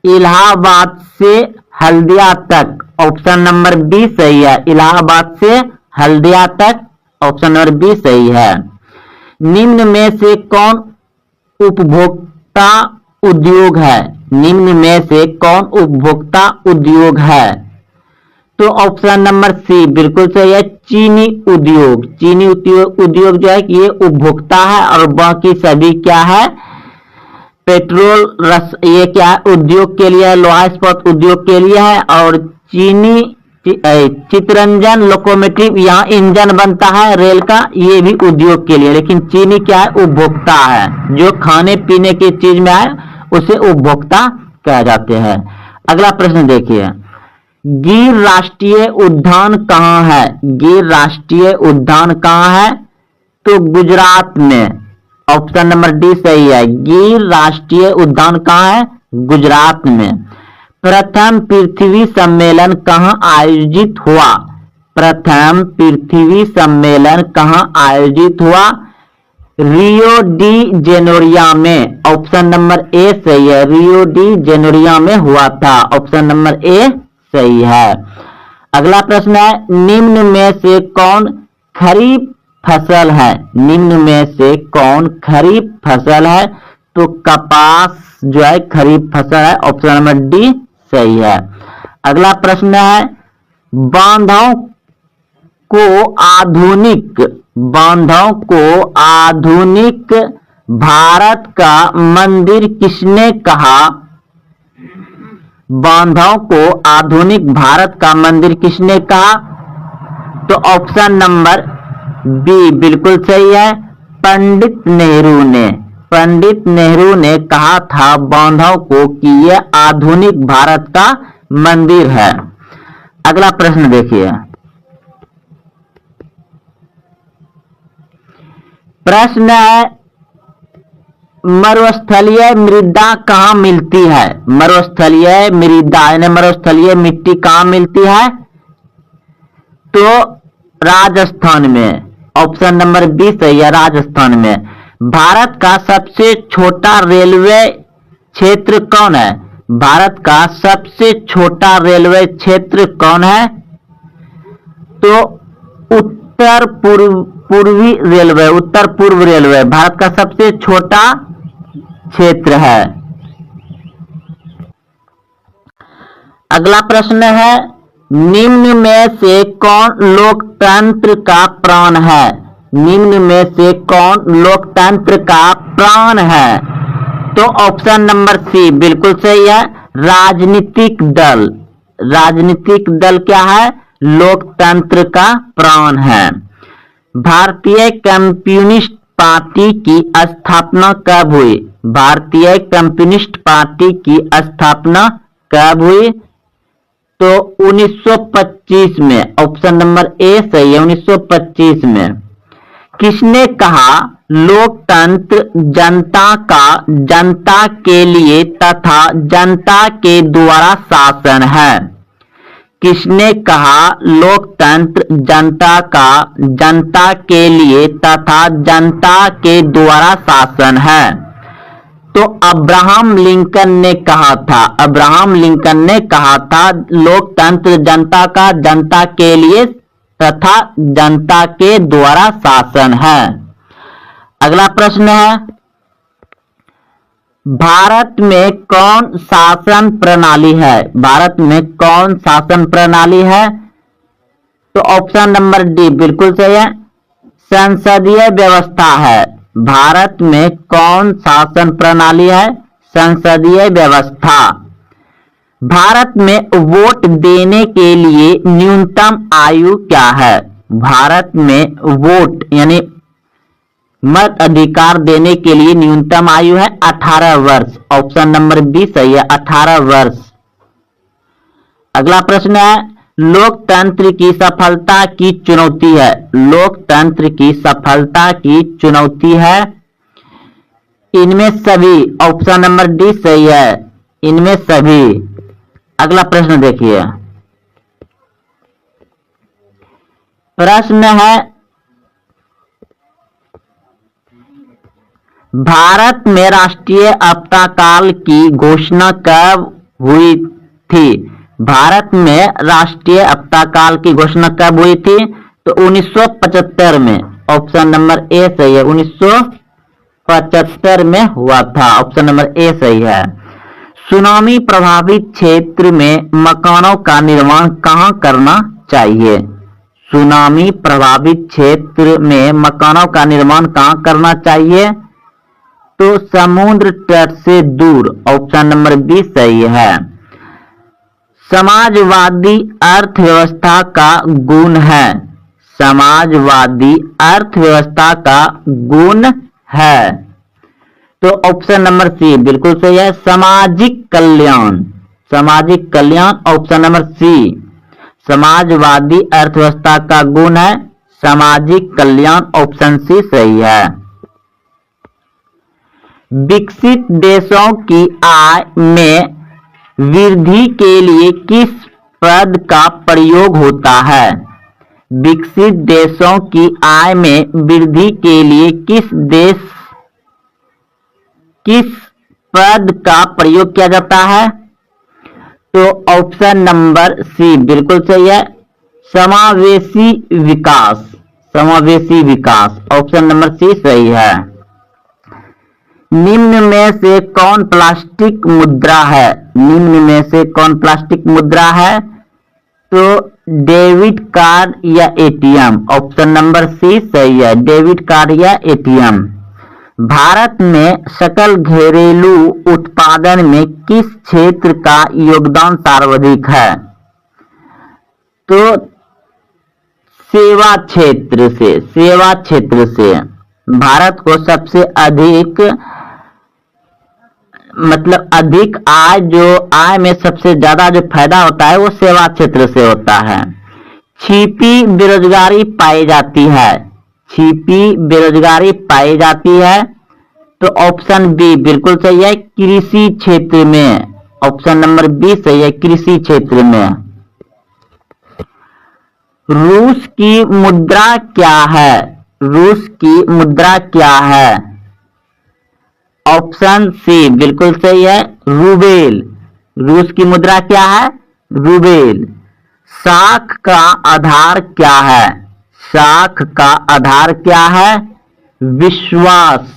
इलाहाबाद से हल्दिया तक। ऑप्शन नंबर बी सही है, इलाहाबाद से हल्दिया तक। ऑप्शन नंबर बी सही है। निम्न में से कौन उपभोक्ता उद्योग है, निम्न में से कौन उपभोक्ता उद्योग है? तो ऑप्शन नंबर सी बिल्कुल सही है, चीनी उद्योग। चीनी उद्योग जो है कि ये उपभोक्ता है और बाकी सभी क्या है, पेट्रोल रस, ये क्या है उद्योग के लिए, लोहा इस्पात उद्योग के लिए है। और चीनी चितरंजन लोकोमोटिव, यहाँ इंजन बनता है रेल का, ये भी उद्योग के लिए। लेकिन चीनी क्या है, उपभोक्ता है, जो खाने पीने की चीज में है उसे उपभोक्ता कहा जाते हैं। अगला प्रश्न देखिए, गिर राष्ट्रीय उद्यान कहाँ है? गिर राष्ट्रीय उद्यान कहाँ है? तो गुजरात में। ऑप्शन नंबर डी सही है, गिर राष्ट्रीय उद्यान कहाँ है? गुजरात में। प्रथम पृथ्वी सम्मेलन कहाँ आयोजित हुआ? प्रथम पृथ्वी सम्मेलन कहाँ आयोजित हुआ? रियो डी जेनेरियो में। ऑप्शन नंबर ए सही है, रियो डी जेनेरियो में हुआ था। ऑप्शन नंबर ए सही है। अगला प्रश्न है, निम्न में से कौन खरीफ फसल है? निम्न में से कौन खरीफ फसल है? तो कपास जो है खरीफ फसल है। ऑप्शन नंबर डी सही है। अगला प्रश्न है, बांधों को आधुनिक भारत का मंदिर किसने कहा? बांधों को आधुनिक भारत का मंदिर किसने कहा? तो ऑप्शन नंबर बी बिल्कुल सही है, पंडित नेहरू ने। पंडित नेहरू ने कहा था बांधों को कि यह आधुनिक भारत का मंदिर है। अगला प्रश्न देखिए, प्रश्न है, मरुस्थलीय मृदा कहाँ मिलती है? मरुस्थलीय मृदा यानी मरुस्थलीय मिट्टी कहाँ मिलती है? तो राजस्थान में। ऑप्शन नंबर बी सही है, राजस्थान में। भारत का सबसे छोटा रेलवे क्षेत्र कौन है? भारत का सबसे छोटा रेलवे क्षेत्र कौन है? तो उत्तर पूर्वी रेलवे, उत्तर पूर्व रेलवे भारत का सबसे छोटा क्षेत्र है। अगला प्रश्न है, निम्न में से कौन लोकतंत्र का प्राण है? निम्न में से कौन लोकतंत्र का प्राण है? तो ऑप्शन नंबर सी बिल्कुल सही है, राजनीतिक दल। राजनीतिक दल क्या है? लोकतंत्र का प्राण है। भारतीय कम्युनिस्ट पार्टी की स्थापना कब हुई? भारतीय कम्युनिस्ट पार्टी की स्थापना कब हुई? तो 1925 में। ऑप्शन नंबर ए सही है, 1925 में। किसने कहा लोकतंत्र जनता के लिए तथा जनता के द्वारा शासन है? किसने कहा लोकतंत्र जनता के लिए तथा जनता के द्वारा शासन है? तो अब्राहम लिंकन ने कहा था। अब्राहम लिंकन ने कहा था लोकतंत्र जनता के लिए तथा जनता के द्वारा शासन है। अगला प्रश्न है, भारत में कौन शासन प्रणाली है? भारत में कौन शासन प्रणाली है? तो ऑप्शन नंबर डी बिल्कुल सही है, संसदीय व्यवस्था है। भारत में कौन शासन प्रणाली है? संसदीय व्यवस्था। भारत में वोट देने के लिए न्यूनतम आयु क्या है? भारत में वोट यानी मत अधिकार देने के लिए न्यूनतम आयु है 18 वर्ष। ऑप्शन नंबर बी सही है, 18 वर्ष। अगला प्रश्न है, लोकतंत्र की सफलता की चुनौती है। लोकतंत्र की सफलता की चुनौती है इनमें सभी। ऑप्शन नंबर डी सही है, इनमें सभी। अगला प्रश्न देखिए। प्रश्न है, भारत में राष्ट्रीय आपातकाल की घोषणा कब हुई थी? भारत में राष्ट्रीय आपातकाल की घोषणा कब हुई थी? तो 1975 में। ऑप्शन नंबर ए सही है, 1975 में हुआ था। ऑप्शन नंबर ए सही है। सुनामी प्रभावित क्षेत्र में मकानों का निर्माण कहां करना चाहिए? सुनामी प्रभावित क्षेत्र में मकानों का निर्माण कहां करना चाहिए? तो समुद्र तट से दूर। ऑप्शन नंबर बी सही है। समाजवादी अर्थव्यवस्था का गुण है। समाजवादी अर्थव्यवस्था का गुण है। तो ऑप्शन नंबर सी बिल्कुल सही है, सामाजिक कल्याण। सामाजिक कल्याण, ऑप्शन नंबर सी। समाजवादी अर्थव्यवस्था का गुण है सामाजिक कल्याण, ऑप्शन सी सही है। विकसित देशों की आय में वृद्धि के लिए किस पद का प्रयोग होता है? विकसित देशों की आय में वृद्धि के लिए किस पद का प्रयोग किया जाता है? तो ऑप्शन नंबर सी बिल्कुल सही है, समावेशी विकास। समावेशी विकास, ऑप्शन नंबर सी सही है। निम्न में से कौन प्लास्टिक मुद्रा है? निम्न में से कौन प्लास्टिक मुद्रा है? तो डेबिट कार्ड या एटीएम। ऑप्शन नंबर सी सही है, डेबिट कार्ड या एटीएम। भारत में सकल घरेलू उत्पादन में किस क्षेत्र का योगदान सर्वाधिक है? तो सेवा क्षेत्र से। सेवा क्षेत्र से भारत को सबसे अधिक अधिक आय में सबसे ज्यादा जो फायदा होता है वो सेवा क्षेत्र से होता है। छिपी बेरोजगारी पाई जाती है। छिपी बेरोजगारी पाई जाती है। तो ऑप्शन बी बिल्कुल सही है, कृषि क्षेत्र में। ऑप्शन नंबर बी सही है, कृषि क्षेत्र में। रूस की मुद्रा क्या है? रूस की मुद्रा क्या है? ऑप्शन सी बिल्कुल सही है, रूबेल। रूस की मुद्रा क्या है? रूबेल। साख का आधार क्या है? साख का आधार क्या है? विश्वास।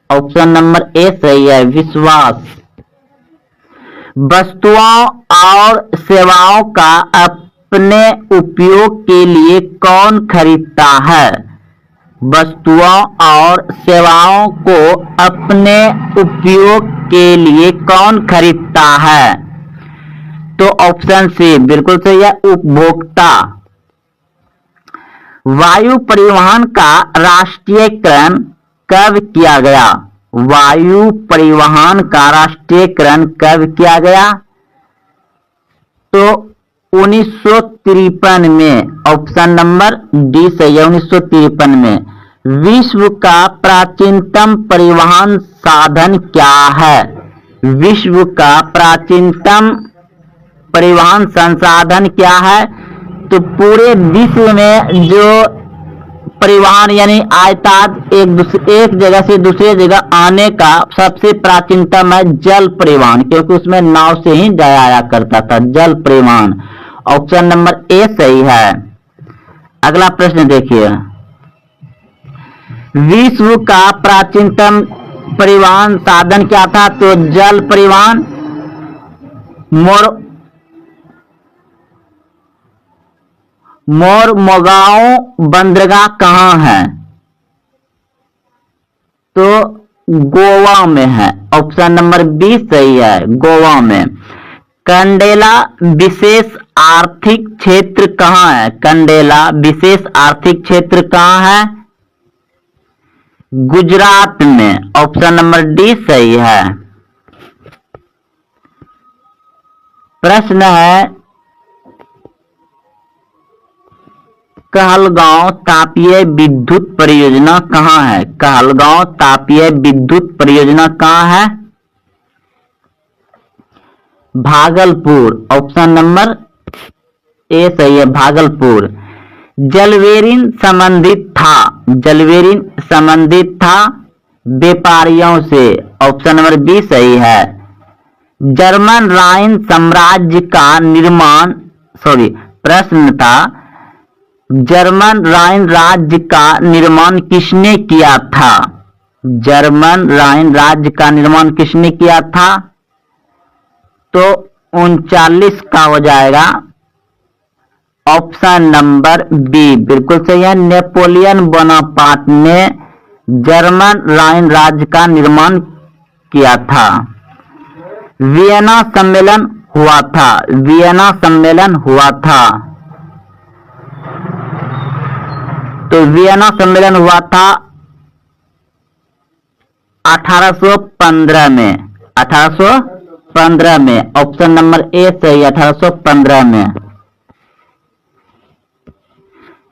ऑप्शन नंबर ए सही है, विश्वास। वस्तुओं और सेवाओं का अपने उपयोग के लिए कौन खरीदता है? वस्तुओं और सेवाओं को अपने उपयोग के लिए कौन खरीदता है? तो ऑप्शन सी बिल्कुल सही है, उपभोक्ता। वायु परिवहन का राष्ट्रीयकरण कब किया गया? वायु परिवहन का राष्ट्रीयकरण कब किया गया? तो 1953 में। ऑप्शन नंबर डी सही है, 1953 में। विश्व का प्राचीनतम परिवहन साधन क्या है? विश्व का प्राचीनतम परिवहन संसाधन क्या है? तो पूरे विश्व में जो परिवहन यानी आयातायात एक जगह से दूसरे जगह आने का सबसे प्राचीनतम है जल परिवहन, क्योंकि उसमें नाव से ही जाया आया करता था, जल परिवहन। ऑप्शन नंबर ए सही है। अगला प्रश्न देखिए। विश्व का प्राचीनतम परिवहन साधन क्या था? तो जल परिवहन। मोरमुगांव बंदरगाह कहाँ है? तो गोवा में है। ऑप्शन नंबर बी सही है, गोवा में। कंडेला विशेष आर्थिक क्षेत्र कहाँ है? कंडेला विशेष आर्थिक क्षेत्र कहाँ है? गुजरात में। ऑप्शन नंबर डी सही है। प्रश्न है, कहलगांव तापीय विद्युत परियोजना कहाँ है? कहलगांव तापीय विद्युत परियोजना कहाँ है? भागलपुर। ऑप्शन नंबर ए सही है, भागलपुर। जलवेरिन संबंधित था, जलवेरिन संबंधित था व्यापारियों से। ऑप्शन नंबर बी सही है। जर्मन राइन साम्राज्य का निर्माण, प्रश्न था जर्मन राइन राज्य का निर्माण किसने किया था? जर्मन राइन राज्य का निर्माण किसने किया था? तो 39 का हो जाएगा। ऑप्शन नंबर बी बिल्कुल सही है, नेपोलियन बोनापार्ट ने जर्मन राइन राज्य का निर्माण किया था। वियना सम्मेलन हुआ था, वियना सम्मेलन हुआ था। तो वियना सम्मेलन हुआ था 1815 में, 1815 में। ऑप्शन नंबर ए सही, 1815 में।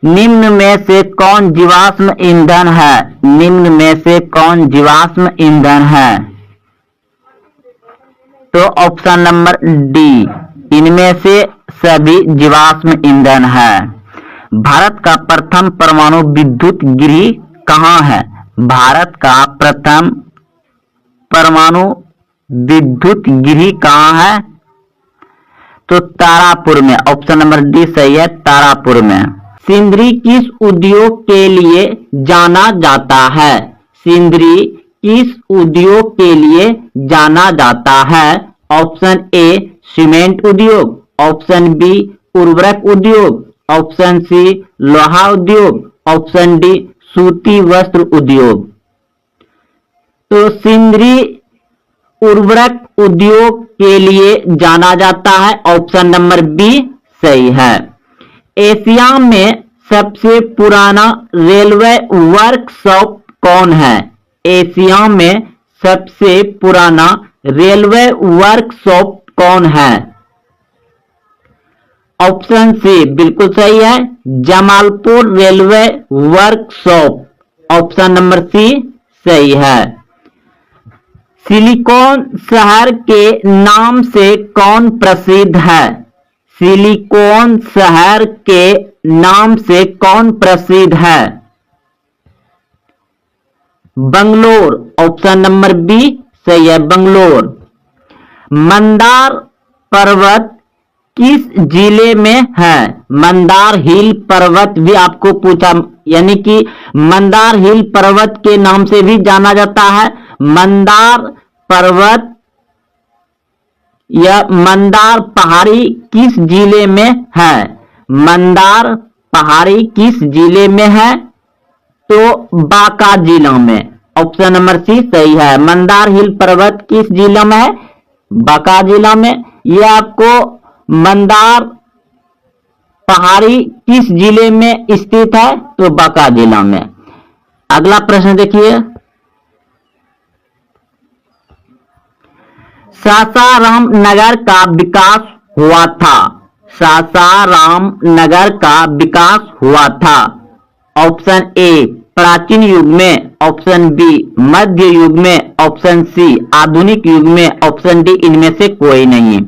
निम्न में से कौन जीवाश्म ईंधन है? निम्न में से कौन जीवाश्म ईंधन है? तो ऑप्शन नंबर डी, इनमें से सभी जीवाश्म ईंधन है। भारत का प्रथम परमाणु विद्युत गृह कहाँ है? भारत का प्रथम परमाणु विद्युत गृह कहाँ है? तो तारापुर में। ऑप्शन नंबर डी सही है, तारापुर में। सिंदरी किस उद्योग के लिए जाना जाता है? सिंदरी किस उद्योग के लिए जाना जाता है? ऑप्शन ए सीमेंट उद्योग, ऑप्शन बी उर्वरक उद्योग, ऑप्शन सी लोहा उद्योग, ऑप्शन डी सूती वस्त्र उद्योग। तो सिंदरी उर्वरक उद्योग के लिए जाना जाता है। ऑप्शन नंबर बी सही है। एशिया में सबसे पुराना रेलवे वर्कशॉप कौन है? एशिया में सबसे पुराना रेलवे वर्कशॉप कौन है? ऑप्शन सी बिल्कुल सही है, Jamalpur railway workshop. Option number C सही है। सिलिकॉन शहर के नाम से कौन प्रसिद्ध है? सिलिकॉन शहर के नाम से कौन प्रसिद्ध है? बंगलोर। ऑप्शन नंबर बी सही है, बंगलोर। मंदार पर्वत किस जिले में है? मंदार हिल पर्वत भी आपको पूछा, यानी कि मंदार हिल पर्वत के नाम से भी जाना जाता है। मंदार पर्वत या मंदार पहाड़ी किस जिले में है? मंदार पहाड़ी किस जिले में है? तो बांका जिला में। ऑप्शन नंबर सी सही है, मंदार हिल पर्वत किस जिला में है? बांका जिला में। यह आपको मंदार पहाड़ी किस जिले में स्थित है? तो बांका जिला में। अगला प्रश्न देखिए, सासाराम नगर का विकास हुआ था। सासाराम नगर का विकास हुआ था। ऑप्शन ए प्राचीन युग में, ऑप्शन बी मध्य युग में, ऑप्शन सी आधुनिक युग में, ऑप्शन डी इनमें से कोई नहीं।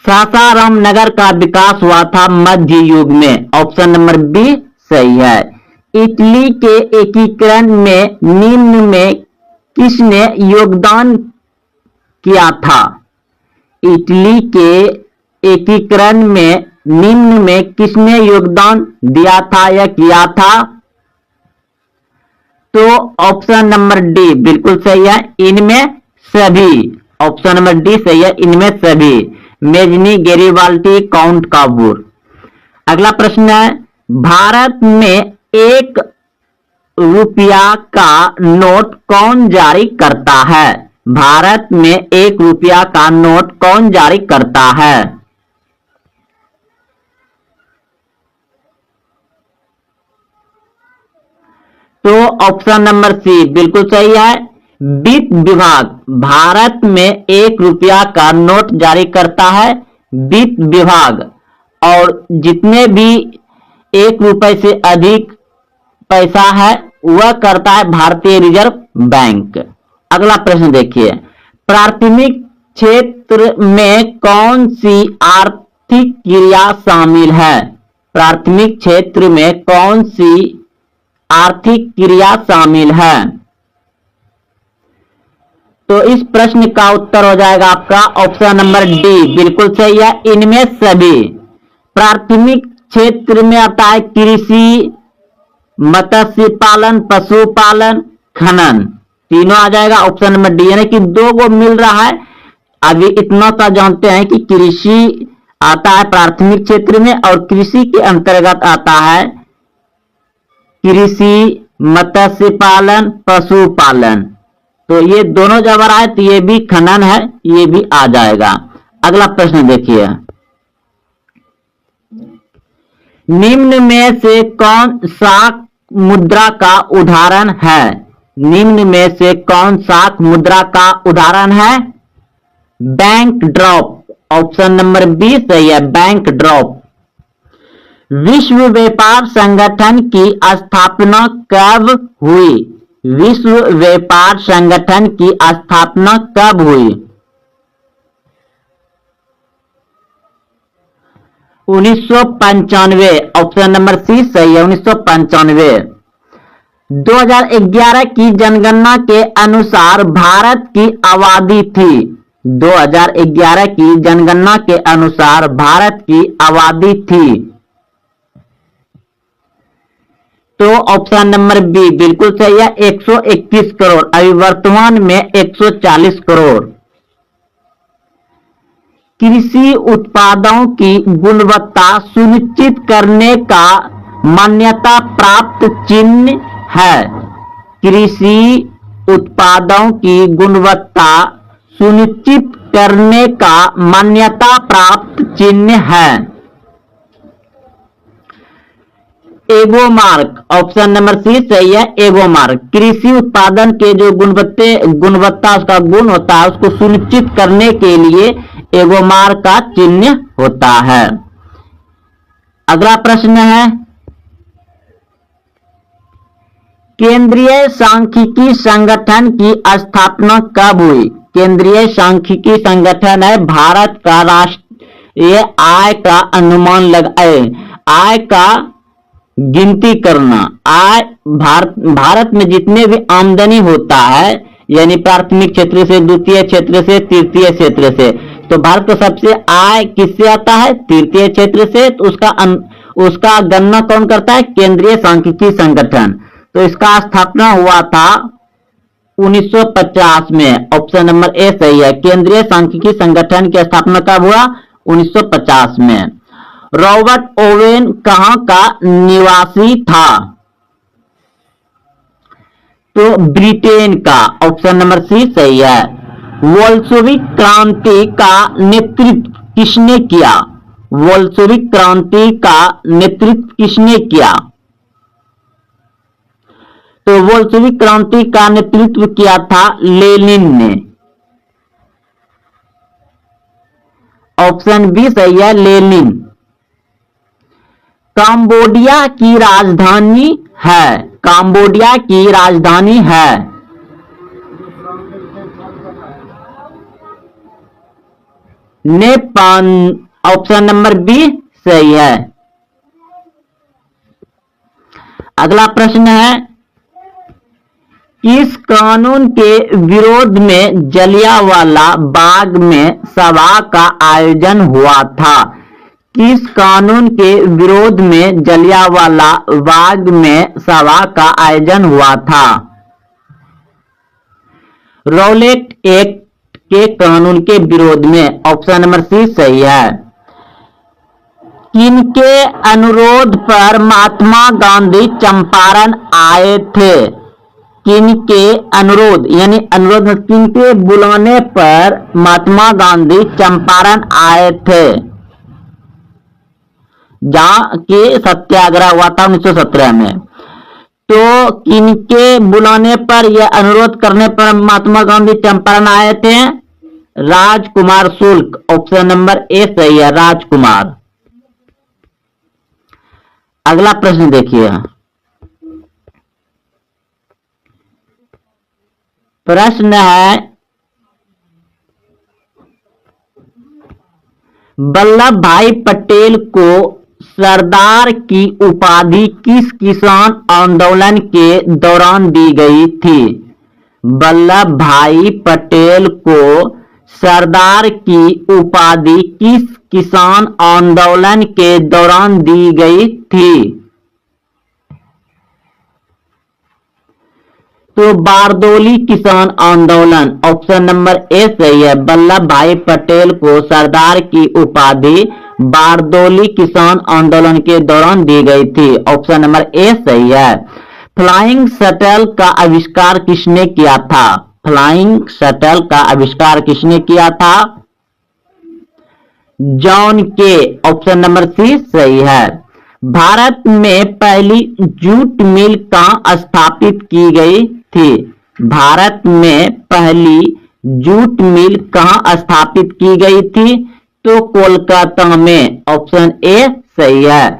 सासाराम नगर का विकास हुआ था मध्य युग में। ऑप्शन नंबर बी सही है। इटली के एकीकरण में निम्न में किसने योगदान किया था? इटली के एकीकरण में निम्न में किसने योगदान दिया था या किया था? तो ऑप्शन नंबर डी बिल्कुल सही है, इनमें सभी। ऑप्शन नंबर डी सही है, इनमें सभी। Mazzini, Garibaldi, count काबूर। अगला प्रश्न है, भारत में 1 रुपया का नोट कौन जारी करता है? भारत में 1 रुपया का नोट कौन जारी करता है? तो ऑप्शन नंबर सी बिल्कुल सही है, वित्त विभाग। भारत में 1 रुपया का नोट जारी करता है वित्त विभाग, और जितने भी 1 रुपए से अधिक पैसा है वह करता है भारतीय रिजर्व बैंक। अगला प्रश्न देखिए, प्राथमिक क्षेत्र में कौन सी आर्थिक क्रिया शामिल है? प्राथमिक क्षेत्र में कौन सी आर्थिक क्रिया शामिल है? तो इस प्रश्न का उत्तर हो जाएगा आपका ऑप्शन नंबर डी, बिल्कुल सही है। इनमें सभी प्राथमिक क्षेत्र में आता है कृषि, मत्स्य पालन, पशुपालन, खनन, तीनों आ जाएगा ऑप्शन नंबर डी, यानी कि दो को मिल रहा है। अभी इतना सा जानते हैं कि कृषि आता है प्राथमिक क्षेत्र में और कृषि के अंतर्गत आता है कृषि, मत्स्य पालन, पशुपालन। तो ये दोनों जब आ रहा है तो ये भी खनन है, ये भी आ जाएगा। अगला प्रश्न देखिए, निम्न में से कौन सा मुद्रा का उदाहरण है? निम्न में से कौन सा मुद्रा का उदाहरण है? Bank draft, option number B सही है, बैंक ड्रॉप। विश्व व्यापार संगठन की स्थापना कब हुई? विश्व व्यापार संगठन की स्थापना कब हुई? 1995, ऑप्शन नंबर सी सही है, 1995। 2011 की जनगणना के अनुसार भारत की आबादी थी। 2011 की जनगणना के अनुसार भारत की आबादी थी। तो ऑप्शन नंबर बी बिल्कुल सही है, 121 करोड़। अभी वर्तमान में 140 करोड़। कृषि उत्पादों की गुणवत्ता सुनिश्चित करने का मान्यता प्राप्त चिन्ह है। कृषि उत्पादों की गुणवत्ता सुनिश्चित करने का मान्यता प्राप्त चिन्ह है एगोमार्क, ऑप्शन नंबर सी सही है, एगोमार्क। कृषि उत्पादन के जो गुणवत्ता उसका गुण होता है उसको सुनिश्चित करने के लिए एगोमार्क का चिन्ह होता है। अगला प्रश्न है, केंद्रीय सांख्यिकी संगठन की स्थापना कब हुई? केंद्रीय सांख्यिकी संगठन है भारत का राष्ट्रीय आय का अनुमान लगाए, आय का गिनती करना। आय भारत में जितने भी आमदनी होता है, यानी प्राथमिक क्षेत्र से, द्वितीय क्षेत्र से, तृतीय क्षेत्र से, तो भारत का सबसे आय किससे आता है? तृतीय क्षेत्र से। तो उसका गणना कौन करता है? केंद्रीय सांख्यिकी संगठन। तो इसका स्थापना हुआ था 1950 में, ऑप्शन नंबर ए सही है। केंद्रीय सांख्यिकी संगठन की स्थापना कब हुआ? 1950 में। रॉबर्ट ओवेन कहां का निवासी था? तो ब्रिटेन का, ऑप्शन नंबर सी सही है। बोल्शेविक क्रांति का नेतृत्व किसने किया? बोल्शेविक क्रांति का नेतृत्व किसने किया? तो बोल्शेविक क्रांति का नेतृत्व किया था लेनिन ने, ऑप्शन बी सही है, लेनिन। कंबोडिया की राजधानी है, कंबोडिया की राजधानी है नेपाल, ऑप्शन नंबर बी सही है। अगला प्रश्न है, किस कानून के विरोध में जलियांवाला बाग में सभा का आयोजन हुआ था? किस कानून के विरोध में जलियांवाला बाग में सभा का आयोजन हुआ था? रॉलेट एक्ट के कानून के विरोध में, ऑप्शन नंबर सी सही है। किनके अनुरोध पर महात्मा गांधी चंपारण आए थे? किनके अनुरोध, यानी अनुरोध किनके बुलाने पर महात्मा गांधी चंपारण आए थे? जहां के सत्याग्रह हुआ था 1917 में। तो किनके बुलाने पर, यह अनुरोध करने पर महात्मा गांधी चंपारण आए थे? राजकुमार शुक्ल, ऑप्शन नंबर ए सही है, राजकुमार। अगला प्रश्न देखिए, प्रश्न है वल्लभ भाई पटेल को सरदार की उपाधि किस किसान आंदोलन के दौरान दी गई थी? वल्लभ भाई पटेल को सरदार की उपाधि किस किसान आंदोलन के दौरान दी गई थी? तो बारदोली किसान आंदोलन, ऑप्शन नंबर ए सही है। वल्लभ भाई पटेल को सरदार की उपाधि बारदोली किसान आंदोलन के दौरान दी गई थी, ऑप्शन नंबर ए सही है। फ्लाइंग शटल का आविष्कार किसने किया था? फ्लाइंग शटल का आविष्कार किसने किया था? जॉन के, ऑप्शन नंबर सी सही है। भारत में पहली जूट मिल कहां स्थापित की गई थी? भारत में पहली जूट मिल कहां स्थापित की गई थी? तो कोलकाता में, ऑप्शन ए सही है।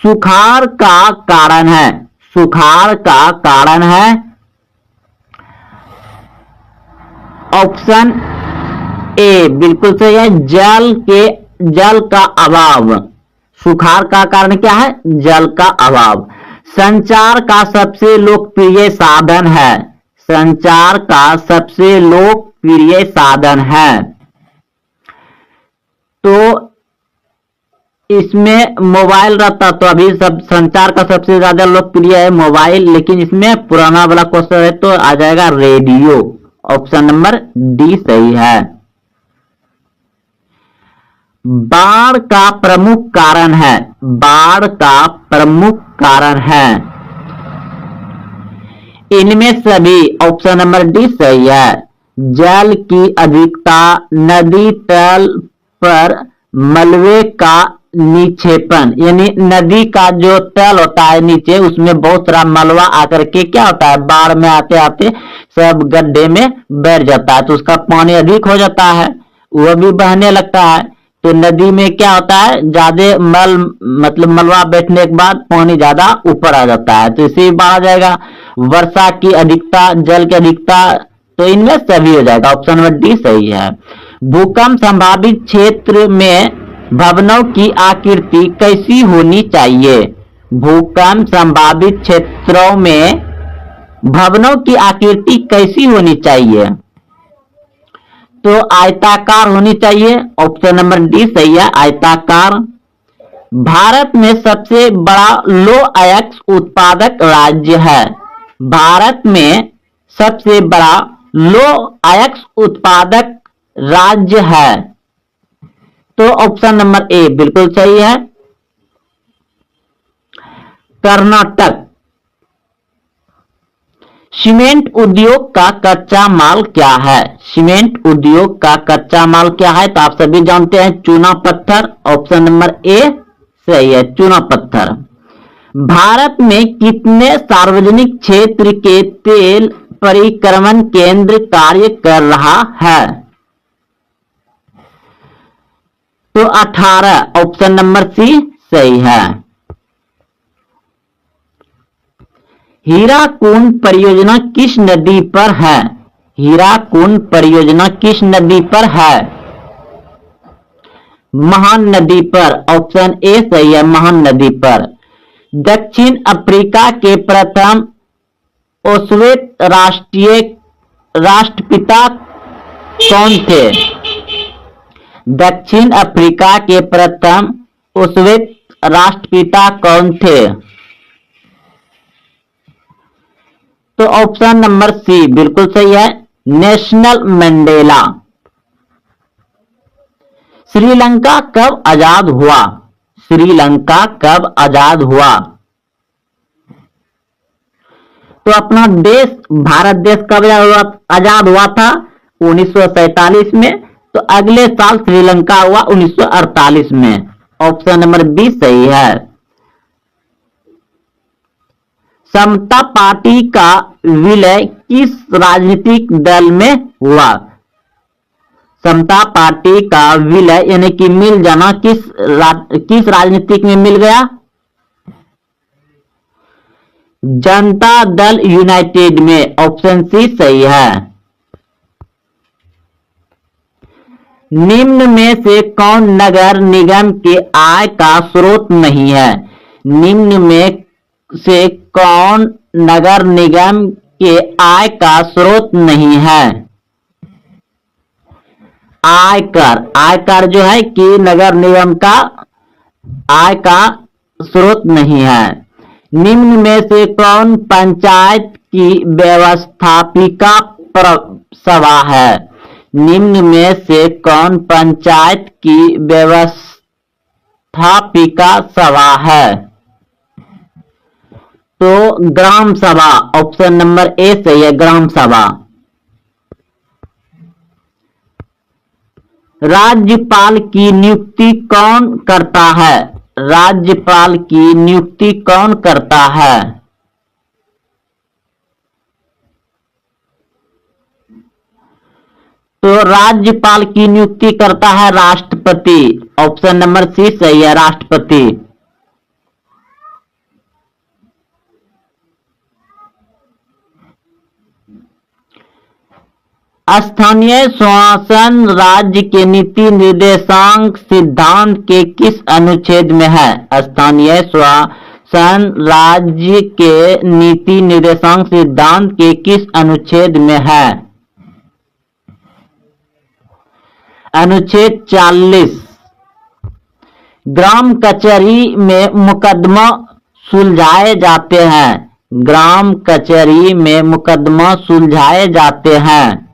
सुखाड़ का कारण है, सुखाड़ का कारण है ऑप्शन ए बिल्कुल सही है, जल का अभाव। सुखाड़ का कारण क्या है? जल का अभाव। संचार का सबसे लोकप्रिय साधन है, संचार का सबसे लोकप्रिय साधन है। तो इसमें मोबाइल रहता, तो अभी सब संचार का सबसे ज्यादा लोकप्रिय है मोबाइल, लेकिन इसमें पुराना वाला क्वेश्चन है तो आ जाएगा रेडियो, ऑप्शन नंबर डी सही है। बाढ़ का प्रमुख कारण है, बाढ़ का प्रमुख कारण है इनमें सभी, ऑप्शन नंबर डी सही है। जल की अधिकता, नदी तल पर मलबे का निक्षेपण, यानी नदी का जो तल होता है नीचे, उसमें बहुत सारा मलबा आकर के क्या होता है, बाढ़ में आते आते सब गड्ढे में बैठ जाता है, तो उसका पानी अधिक हो जाता है, वह भी बहने लगता है। तो नदी में क्या होता है, ज्यादा मतलब मलबा बैठने के बाद पानी ज्यादा ऊपर आ जाता है, तो इसे बाढ़ आ जाएगा। वर्षा की अधिकता, जल की अधिकता, तो इनमें सभी हो जाएगा, ऑप्शन नंबर डी सही है। भूकंप संभावित क्षेत्र में भवनों की आकृति कैसी होनी चाहिए? भूकंप संभावित क्षेत्रों में भवनों की आकृति कैसी होनी चाहिए? तो आयताकार होनी चाहिए, ऑप्शन नंबर डी सही है, आयताकार। भारत में सबसे बड़ा लौह अयस्क उत्पादक राज्य है, भारत में सबसे बड़ा लौह अयस्क उत्पादक राज्य है, तो ऑप्शन नंबर ए बिल्कुल सही है, कर्नाटक। सीमेंट उद्योग का कच्चा माल क्या है? सीमेंट उद्योग का कच्चा माल क्या है? तो आप सभी जानते हैं चूना पत्थर, ऑप्शन नंबर ए सही है, चूना पत्थर। भारत में कितने सार्वजनिक क्षेत्र के तेल परिक्रमण केंद्र कार्य कर रहा है? तो 18, ऑप्शन नंबर सी सही है। हीराकुंड परियोजना किस नदी पर है? हीराकुंड परियोजना किस नदी पर है? महान नदी पर, ऑप्शन ए सही है, महान नदी पर। दक्षिण अफ्रीका के प्रथम ओस्वेट राष्ट्रपिता कौन थे? दक्षिण अफ्रीका के प्रथम ओस्वेट राष्ट्रपिता कौन थे? तो ऑप्शन नंबर सी बिल्कुल सही है, नेशनल मंडेला। श्रीलंका कब आजाद हुआ? श्रीलंका कब आजाद हुआ? तो अपना देश भारत देश कब आजाद हुआ था? 1947 में। तो अगले साल श्रीलंका हुआ 1948 में, ऑप्शन नंबर बी सही है। समता पार्टी का विलय किस राजनीतिक दल में हुआ? समता पार्टी का विलय यानी कि मिल जाना किस राजनीतिक में मिल गया? जनता दल यूनाइटेड में, ऑप्शन सी सही है। निम्न में से कौन नगर निगम के आय का स्रोत नहीं है? निम्न में से कौन नगर निगम के आय का स्रोत नहीं है? आयकर। आयकर जो है कि नगर निगम का आय का स्रोत नहीं है। निम्न में से कौन पंचायत की व्यवस्थापिका सभा है? निम्न में से कौन पंचायत की व्यवस्थापिका सभा है? तो ग्राम सभा, ऑप्शन नंबर ए सही है, ग्राम सभा। राज्यपाल की नियुक्ति कौन करता है? राज्यपाल की नियुक्ति कौन करता है? तो राज्यपाल की नियुक्ति करता है राष्ट्रपति, ऑप्शन नंबर सी सही है, राष्ट्रपति। स्थानीय शासन राज्य के नीति निर्देशांक सिद्धांत के किस अनुच्छेद में है? स्थानीय शासन राज्य के नीति निर्देशांक सिद्धांत के किस अनुच्छेद में है? अनुच्छेद 40। ग्राम कचहरी में मुकदमा सुलझाए जाते हैं। ग्राम कचहरी में मुकदमा सुलझाए जाते हैं।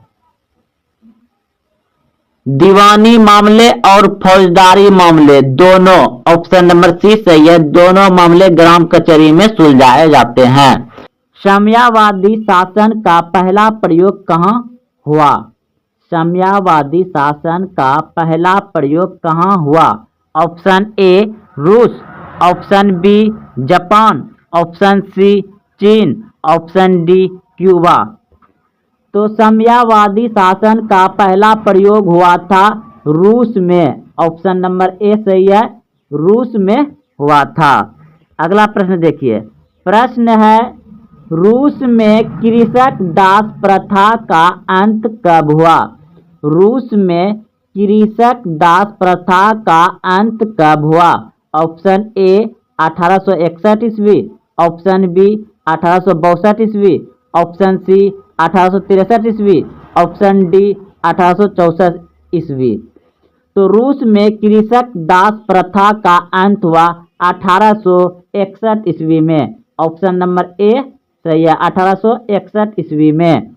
दीवानी मामले और फौजदारी मामले दोनों, ऑप्शन नंबर सी सही है, दोनों मामले ग्राम कचहरी में सुलझाए जाते हैं। साम्यवादी शासन का पहला प्रयोग कहाँ हुआ? साम्यवादी शासन का पहला प्रयोग कहाँ हुआ? ऑप्शन ए रूस, option B Japan, option C चीन, ऑप्शन डी क्यूबा। तो साम्यवादी शासन का पहला प्रयोग हुआ था रूस में, ऑप्शन नंबर ए सही है, रूस में हुआ था। अगला प्रश्न देखिए, प्रश्न है रूस में कृषक दास प्रथा का अंत कब हुआ? रूस में कृषक दास प्रथा का अंत कब हुआ? ऑप्शन ए 1861 ईस्वी, ऑप्शन बी 1862 ईस्वी, ऑप्शन सी 1863 ईस्वी, ऑप्शन डी 1864 ईस्वी। तो रूस में कृषक दास प्रथा का अंत हुआ 1861 ईस्वी में, ऑप्शन नंबर ए सही है, 1861 ईस्वी में।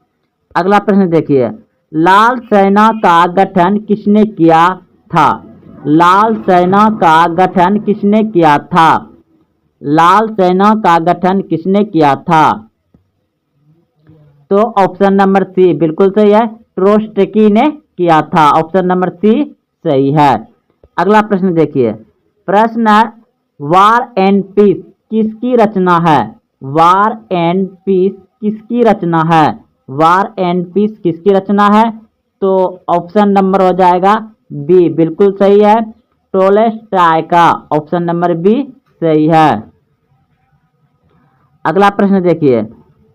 अगला प्रश्न देखिए, लाल सेना का गठन किसने किया था? लाल सेना का गठन किसने किया था? लाल सेना का गठन किसने किया था? तो ऑप्शन नंबर सी बिल्कुल सही है, ट्रोट्स्की ने किया था, ऑप्शन नंबर सी सही है। अगला प्रश्न देखिए, प्रश्न है वार एंड पीस किसकी रचना है? वार एंड पीस किसकी रचना है? वार एंड पीस किसकी रचना है? तो ऑप्शन नंबर हो जाएगा बी बिल्कुल सही है, टोल्स्टॉय का, ऑप्शन नंबर बी सही है। अगला प्रश्न देखिए,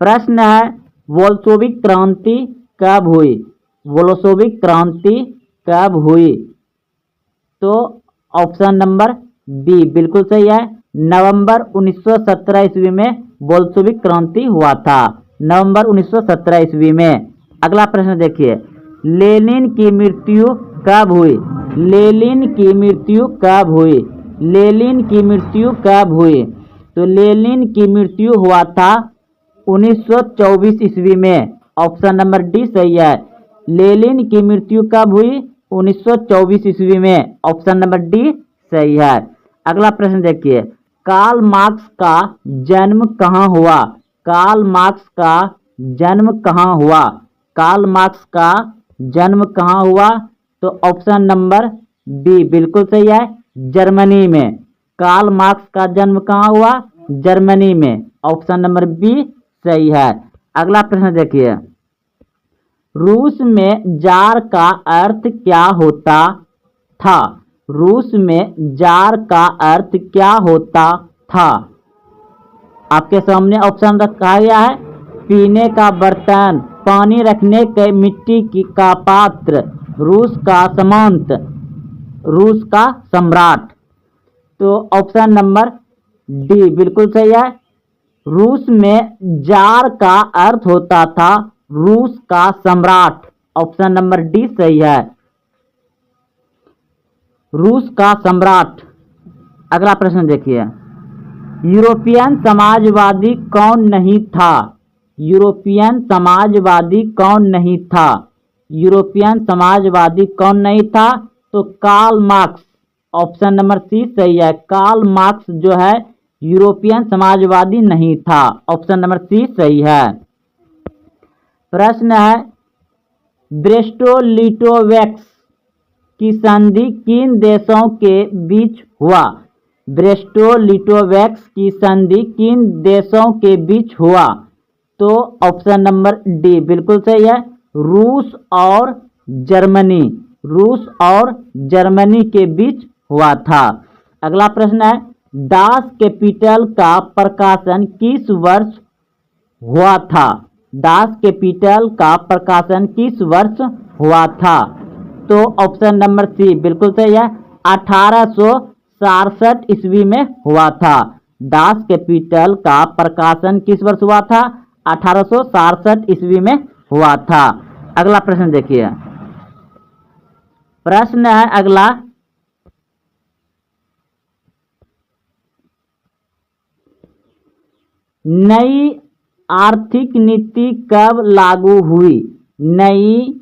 प्रश्न है बोल्शेविक क्रांति कब हुई? बोल्शेविक क्रांति कब हुई? तो ऑप्शन नंबर बी बिल्कुल सही है, नवंबर 1917 ईस्वी में बोल्शेविक क्रांति हुआ था, नवंबर 1917 ईस्वी में। अगला प्रश्न देखिए, लेनिन की मृत्यु कब हुई? लेनिन की मृत्यु कब हुई? लेनिन की मृत्यु कब हुई? तो लेनिन की मृत्यु हुआ था 1924 ईस्वी में, ऑप्शन नंबर डी सही है, लेनिन की मृत्यु कब हुई? 1924 ईस्वी में, ऑप्शन नंबर डी सही है। अगला प्रश्न देखिए, कार्ल मार्क्स का जन्म कहाँ हुआ? कार्ल मार्क्स का जन्म कहाँ हुआ? कार्ल मार्क्स का जन्म कहाँ हुआ? तो ऑप्शन नंबर बी बिल्कुल सही है, जर्मनी में। कार्ल मार्क्स का जन्म कहाँ हुआ? जर्मनी में, ऑप्शन नंबर बी सही है। अगला प्रश्न देखिए, रूस में जार का अर्थ क्या होता था? रूस में जार का अर्थ क्या होता था? आपके सामने ऑप्शन रखा गया है, पीने का बर्तन, पानी रखने के मिट्टी का पात्र, रूस का सामंत, रूस का सम्राट। तो ऑप्शन नंबर डी बिल्कुल सही है। रूस में जार का अर्थ होता था रूस का सम्राट। ऑप्शन नंबर डी सही है, रूस का सम्राट। अगला प्रश्न देखिए, यूरोपियन समाजवादी कौन नहीं था? यूरोपियन समाजवादी कौन नहीं था? यूरोपियन समाजवादी कौन नहीं था? तो Karl Marx. Option number C सही है, कार्ल मार्क्स जो है यूरोपियन समाजवादी नहीं था। ऑप्शन नंबर सी सही है। प्रश्न है, ब्रेस्टो-लिटोवैक्स की संधि किन देशों के बीच हुआ? ब्रेस्टो-लिटोवैक्स की संधि किन देशों के बीच हुआ? तो ऑप्शन नंबर डी बिल्कुल सही है, रूस और जर्मनी। रूस और जर्मनी के बीच हुआ था। अगला प्रश्न है, दास कैपिटल का प्रकाशन किस वर्ष हुआ था? दास कैपिटल का प्रकाशन किस वर्ष हुआ था? तो ऑप्शन नंबर सी बिल्कुल सही है, 1867 ईस्वी में हुआ था। दास कैपिटल का प्रकाशन किस वर्ष हुआ था? 1867 ईस्वी में हुआ था। अगला प्रश्न देखिए, प्रश्न है अगला, नई आर्थिक नीति कब लागू हुई? नई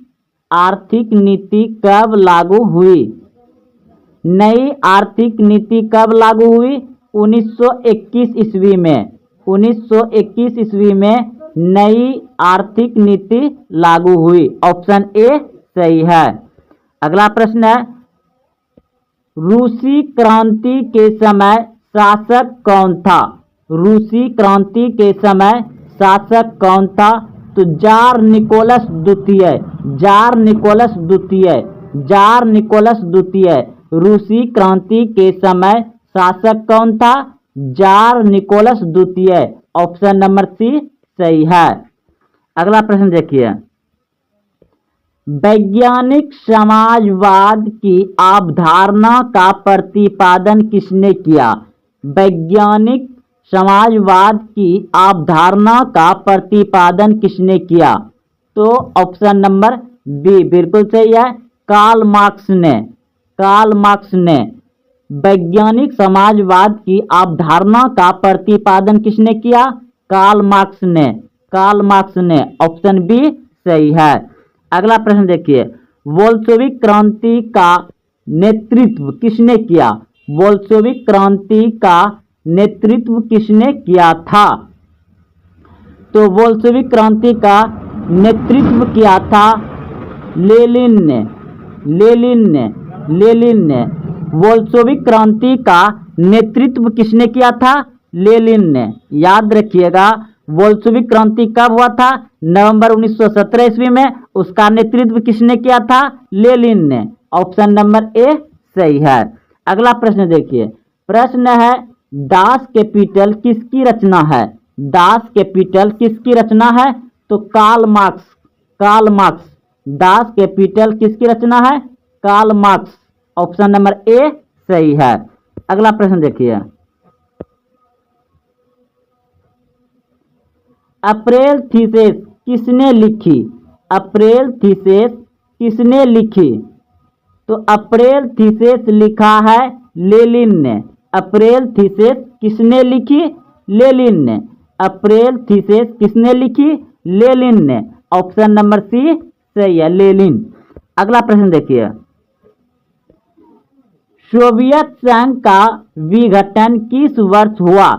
आर्थिक नीति कब लागू हुई? नई आर्थिक नीति कब लागू हुई? 1921 ईस्वी में। 1921 ईस्वी में नई आर्थिक नीति लागू हुई। ऑप्शन ए सही है। अगला प्रश्न है, रूसी क्रांति के समय शासक कौन था? रूसी क्रांति के समय शासक कौन था? तो जार निकोलस द्वितीय। जार निकोलस द्वितीय। जार निकोलस द्वितीय रूसी क्रांति के समय शासक कौन था? जार निकोलस द्वितीय। ऑप्शन नंबर सी सही है। अगला प्रश्न देखिए, वैज्ञानिक समाजवाद की अवधारणा का प्रतिपादन किसने किया? वैज्ञानिक समाजवाद की अवधारणा का प्रतिपादन किसने किया? तो ऑप्शन नंबर बी बिल्कुल सही है, कार्ल मार्क्स ने। कार्ल मार्क्स ने वैज्ञानिक समाजवाद की अवधारणा का प्रतिपादन किसने किया? कार्ल मार्क्स ने। कार्ल मार्क्स ने। ऑप्शन बी सही है। अगला प्रश्न देखिए, बोल्शेविक क्रांति का नेतृत्व किसने किया? बोल्शेविक क्रांति का नेतृत्व किसने किया था? तो बोल्शेविक क्रांति का नेतृत्व किया था लेनिन ने। लेनिन ने। लेनिन ने। बोल्शेविक क्रांति का नेतृत्व किसने किया था? लेनिन ने। याद रखिएगा, बोल्शेविक क्रांति कब हुआ था? नवंबर 1917 ईस्वी में। उसका नेतृत्व किसने किया था? लेनिन ने। ऑप्शन नंबर ए सही है। अगला प्रश्न देखिए, प्रश्न है, दास कैपिटल किसकी रचना है? दास कैपिटल किसकी रचना है? तो Karl Marx. Karl Marx. Das Kapital किसकी रचना है? Karl Marx. Option number A सही है। अगला प्रश्न देखिए, अप्रैल थीसिस किसने लिखी? अप्रैल थीसिस किसने लिखी? तो अप्रैल थीसिस लिखा है लेनिन ने। अप्रैल थीसिस किसने लिखी? लेनिन ने। अप्रैल थीसिस किसने लिखी? लेनिन ने। ऑप्शन नंबर सी सही है, लेनिन। अगला प्रश्न देखिए, सोवियत संघ का विघटन किस वर्ष हुआ?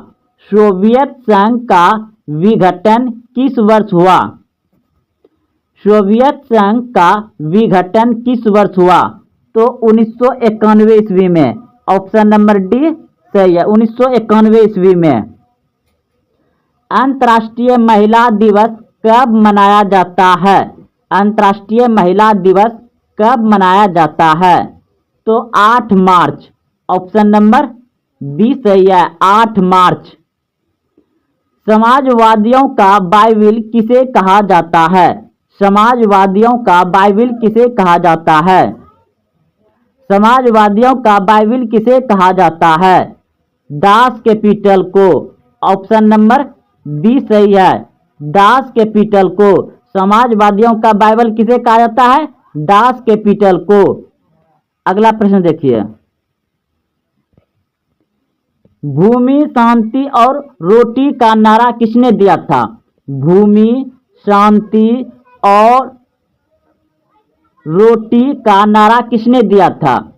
सोवियत संघ का विघटन किस वर्ष हुआ? सोवियत संघ का विघटन किस वर्ष हुआ? तो 1991 ईस्वी में। ऑप्शन नंबर डी सही है, 1991 ईस्वी में। अंतर्राष्ट्रीय महिला दिवस कब मनाया जाता है? अंतर्राष्ट्रीय महिला दिवस कब मनाया जाता है? तो 8 मार्च। ऑप्शन नंबर बी सही है, 8 मार्च। समाजवादियों का बाइबिल किसे कहा जाता है? समाजवादियों का बाइबिल किसे कहा जाता है? समाजवादियों का बाइबिल किसे कहा जाता है? दास कैपिटल को। ऑप्शन नंबर बी सही है। दास कैपिटल को। समाजवादियों का बाइबल किसे कहा जाता है? दास कैपिटल को। अगला प्रश्न देखिए, भूमि, शांति और रोटी का नारा किसने दिया था? भूमि, शांति और रोटी का नारा किसने दिया था?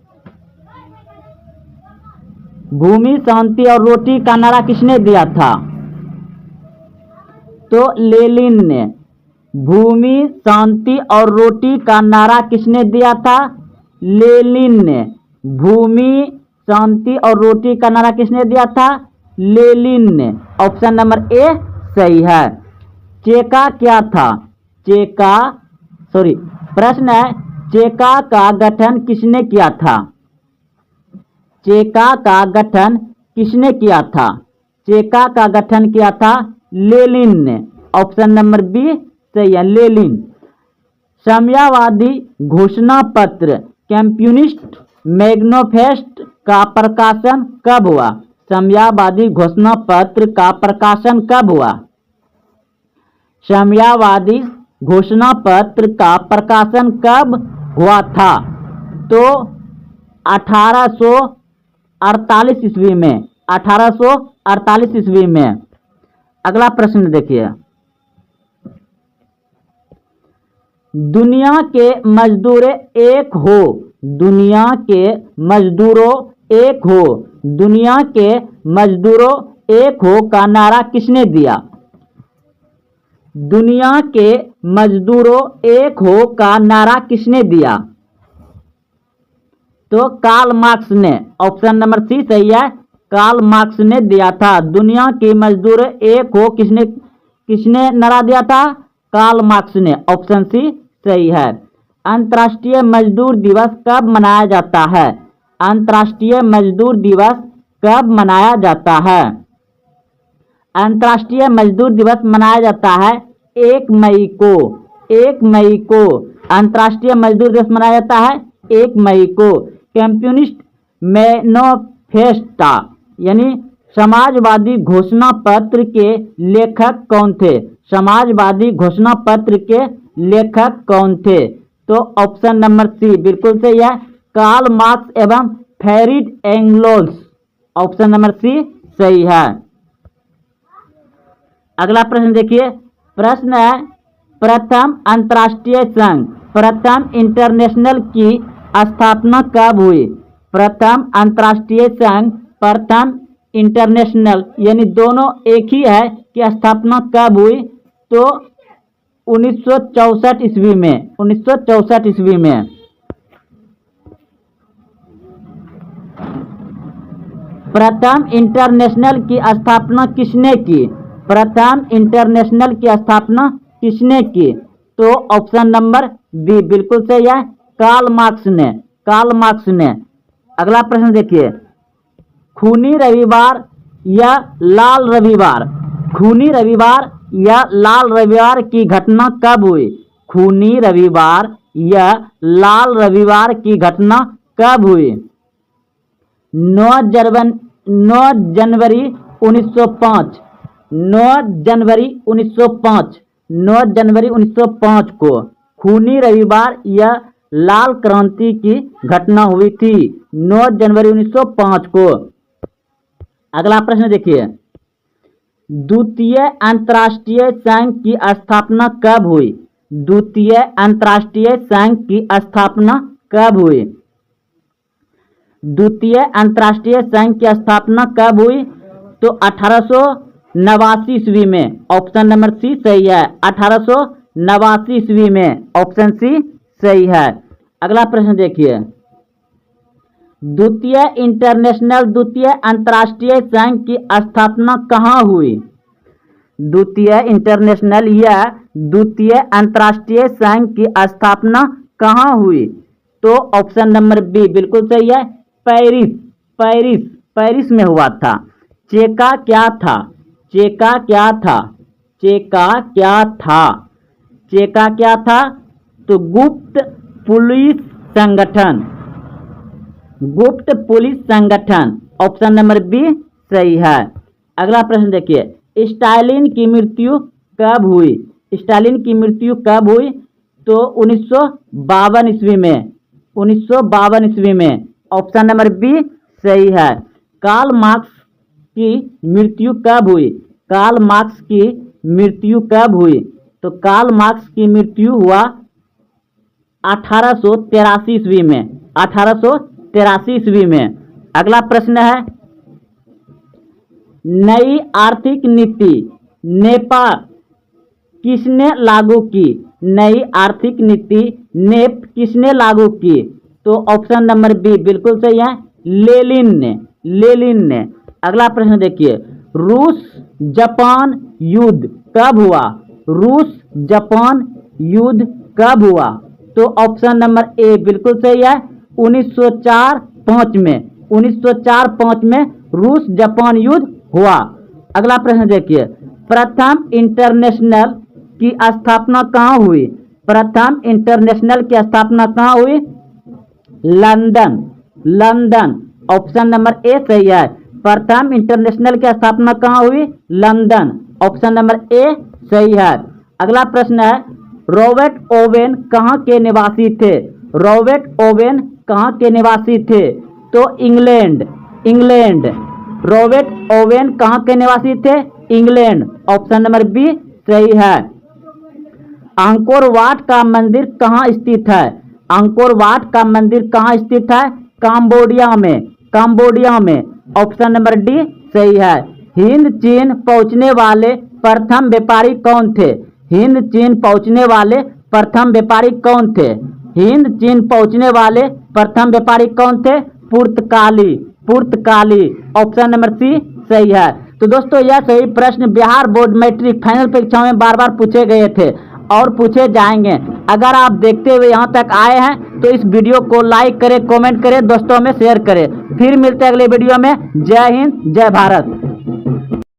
भूमि, शांति और रोटी का नारा किसने दिया था? तो लेनिन ने। भूमि, शांति और रोटी का नारा किसने दिया था? लेनिन ने। भूमि, शांति और रोटी का नारा किसने दिया था? लेनिन ने। ऑप्शन नंबर ए सही है। चेका क्या था? प्रश्न है, चेका का गठन किसने किया था? चेका का गठन किसने किया था? चेका का गठन किया था लेनिन ने। ऑप्शन नंबर बी सही है, लेनिन। साम्यवादी घोषणा पत्र कम्युनिस्ट मैनिफेस्टो का प्रकाशन कब हुआ? साम्यवादी घोषणा पत्र का प्रकाशन कब हुआ? साम्यवादी घोषणा पत्र का प्रकाशन कब हुआ था? तो 1848 ईस्वी में। 1848 ईस्वी में। अगला प्रश्न देखिए, दुनिया के मजदूर एक हो। दुनिया के मजदूरों एक हो। दुनिया के मजदूरों एक हो का नारा किसने दिया? दुनिया के मजदूरों एक हो का नारा किसने दिया? तो कार्ल मार्क्स ने। ऑप्शन नंबर सी सही है, कार्ल मार्क्स ने दिया था। दुनिया के मजदूर एक हो किसने नारा दिया था? कार्ल मार्क्स ने। ऑप्शन सी सही है। अंतर्राष्ट्रीय मजदूर दिवस कब मनाया जाता है? अंतर्राष्ट्रीय मजदूर दिवस कब मनाया जाता है? अंतर्राष्ट्रीय मजदूर दिवस मनाया जाता है 1 मई को। 1 मई को अंतर्राष्ट्रीय मजदूर दिवस मनाया जाता है 1 मई को। कम्युनिस्ट मैनिफेस्टो यानी समाजवादी घोषणा पत्र के लेखक कौन थे? समाजवादी घोषणा पत्र के लेखक कौन थे? तो ऑप्शन नंबर सी बिल्कुल सही है, कार्ल मार्क्स एवं Friedrich Engels. Option number C सही है। अगला प्रश्न देखिए, प्रश्न है, प्रथम अंतर्राष्ट्रीय संघ प्रथम इंटरनेशनल की स्थापना कब हुई? प्रथम अंतर्राष्ट्रीय संघ प्रथम इंटरनेशनल यानी दोनों एक ही है कि स्थापना कब हुई? तो 1964 ईस्वी में। 1964 ईस्वी में। प्रथम इंटरनेशनल की स्थापना किसने की? प्रथम इंटरनेशनल की स्थापना किसने की? तो ऑप्शन नंबर बी बिल्कुल सही है, कार्ल मार्क्स ने। कार्ल मार्क्स ने। अगला प्रश्न देखिए, खूनी रविवार या लाल रविवार? खूनी रविवार या लाल रविवार की घटना कब हुई? खूनी रविवार या लाल रविवार की घटना कब हुई? 9 जनवरी 1905। 9 जनवरी 1905। 9 जनवरी 1905 को खूनी रविवार या लाल क्रांति की घटना हुई थी 9 जनवरी 1905 को। अगला प्रश्न देखिए, द्वितीय अंतर्राष्ट्रीय संघ की स्थापना कब हुई? द्वितीय अंतर्राष्ट्रीय संघ की स्थापना कब हुई? द्वितीय अंतर्राष्ट्रीय संघ की स्थापना कब हुई? तो 1889 ईस्वी में। ऑप्शन नंबर सी सही है, 1889 ईस्वी में। ऑप्शन सी सही है। अगला प्रश्न देखिए, द्वितीय अंतर्राष्ट्रीय संघ की स्थापना कहाँ हुई? द्वितीय इंटरनेशनल या द्वितीय अंतर्राष्ट्रीय संघ की स्थापना कहाँ हुई? तो ऑप्शन नंबर बी बिल्कुल सही है, पेरिस। पेरिस। पेरिस में हुआ था। चेका क्या था? चेका क्या था? चेका क्या था? चेका क्या था? तो गुप्त पुलिस संगठन, गुप्त पुलिस संगठन। ऑप्शन नंबर बी सही है। अगला प्रश्न देखिए, स्टालिन की मृत्यु कब हुई? स्टालिन की मृत्यु कब हुई? तो 1952 ईस्वी में, 1952 ईस्वी में। ऑप्शन नंबर बी सही है। कार्ल मार्क्स की मृत्यु कब हुई? कार्ल मार्क्स की मृत्यु कब हुई? तो कार्ल मार्क्स की मृत्यु हुआ 1883 ईस्वी में, 1883 ईस्वी में। अगला प्रश्न है, नई आर्थिक नीति नेपा किसने लागू की? नई आर्थिक नीति नेप किसने लागू की? तो ऑप्शन नंबर बी बिल्कुल सही है, लेनिन ने, लेनिन ने। अगला प्रश्न देखिए, रूस जापान युद्ध कब हुआ? रूस जापान युद्ध कब हुआ? तो ऑप्शन नंबर ए बिल्कुल सही है, 1904-05 में, 1904-05 में रूस जापान युद्ध हुआ। अगला प्रश्न देखिए, प्रथम इंटरनेशनल की स्थापना कहाँ हुई? प्रथम इंटरनेशनल की स्थापना कहाँ हुई? London, London. Option number A सही है, प्रथम इंटरनेशनल की स्थापना कहाँ हुई? लंदन। ऑप्शन नंबर ए सही है। अगला प्रश्न है, रॉबर्ट ओवेन कहाँ के निवासी थे? रॉबर्ट ओवेन कहाँ के निवासी थे? तो इंग्लैंड, इंग्लैंड। रॉबर्ट ओवेन कहाँ के निवासी थे? इंग्लैंड। ऑप्शन नंबर बी सही है। अंकोर वाट का मंदिर कहाँ स्थित है? अंकोर वाट का मंदिर कहाँ स्थित है? कंबोडिया में, कंबोडिया में। ऑप्शन नंबर डी सही है। हिंद चीन पहुंचने वाले प्रथम व्यापारी कौन थे? हिंद चीन पहुंचने वाले प्रथम व्यापारी कौन थे? हिंद चीन पहुंचने वाले प्रथम व्यापारी कौन थे? पुर्तगाली, पुर्तगाली। ऑप्शन नंबर सी सही है। तो दोस्तों, यह सही प्रश्न बिहार बोर्ड मैट्रिक फाइनल परीक्षाओं में बार बार पूछे गए थे और पूछे जाएंगे। अगर आप देखते हुए यहाँ तक आए हैं तो इस वीडियो को लाइक करें, कमेंट करें, दोस्तों में शेयर करें। फिर मिलते हैं अगले वीडियो में। जय हिंद, जय भारत।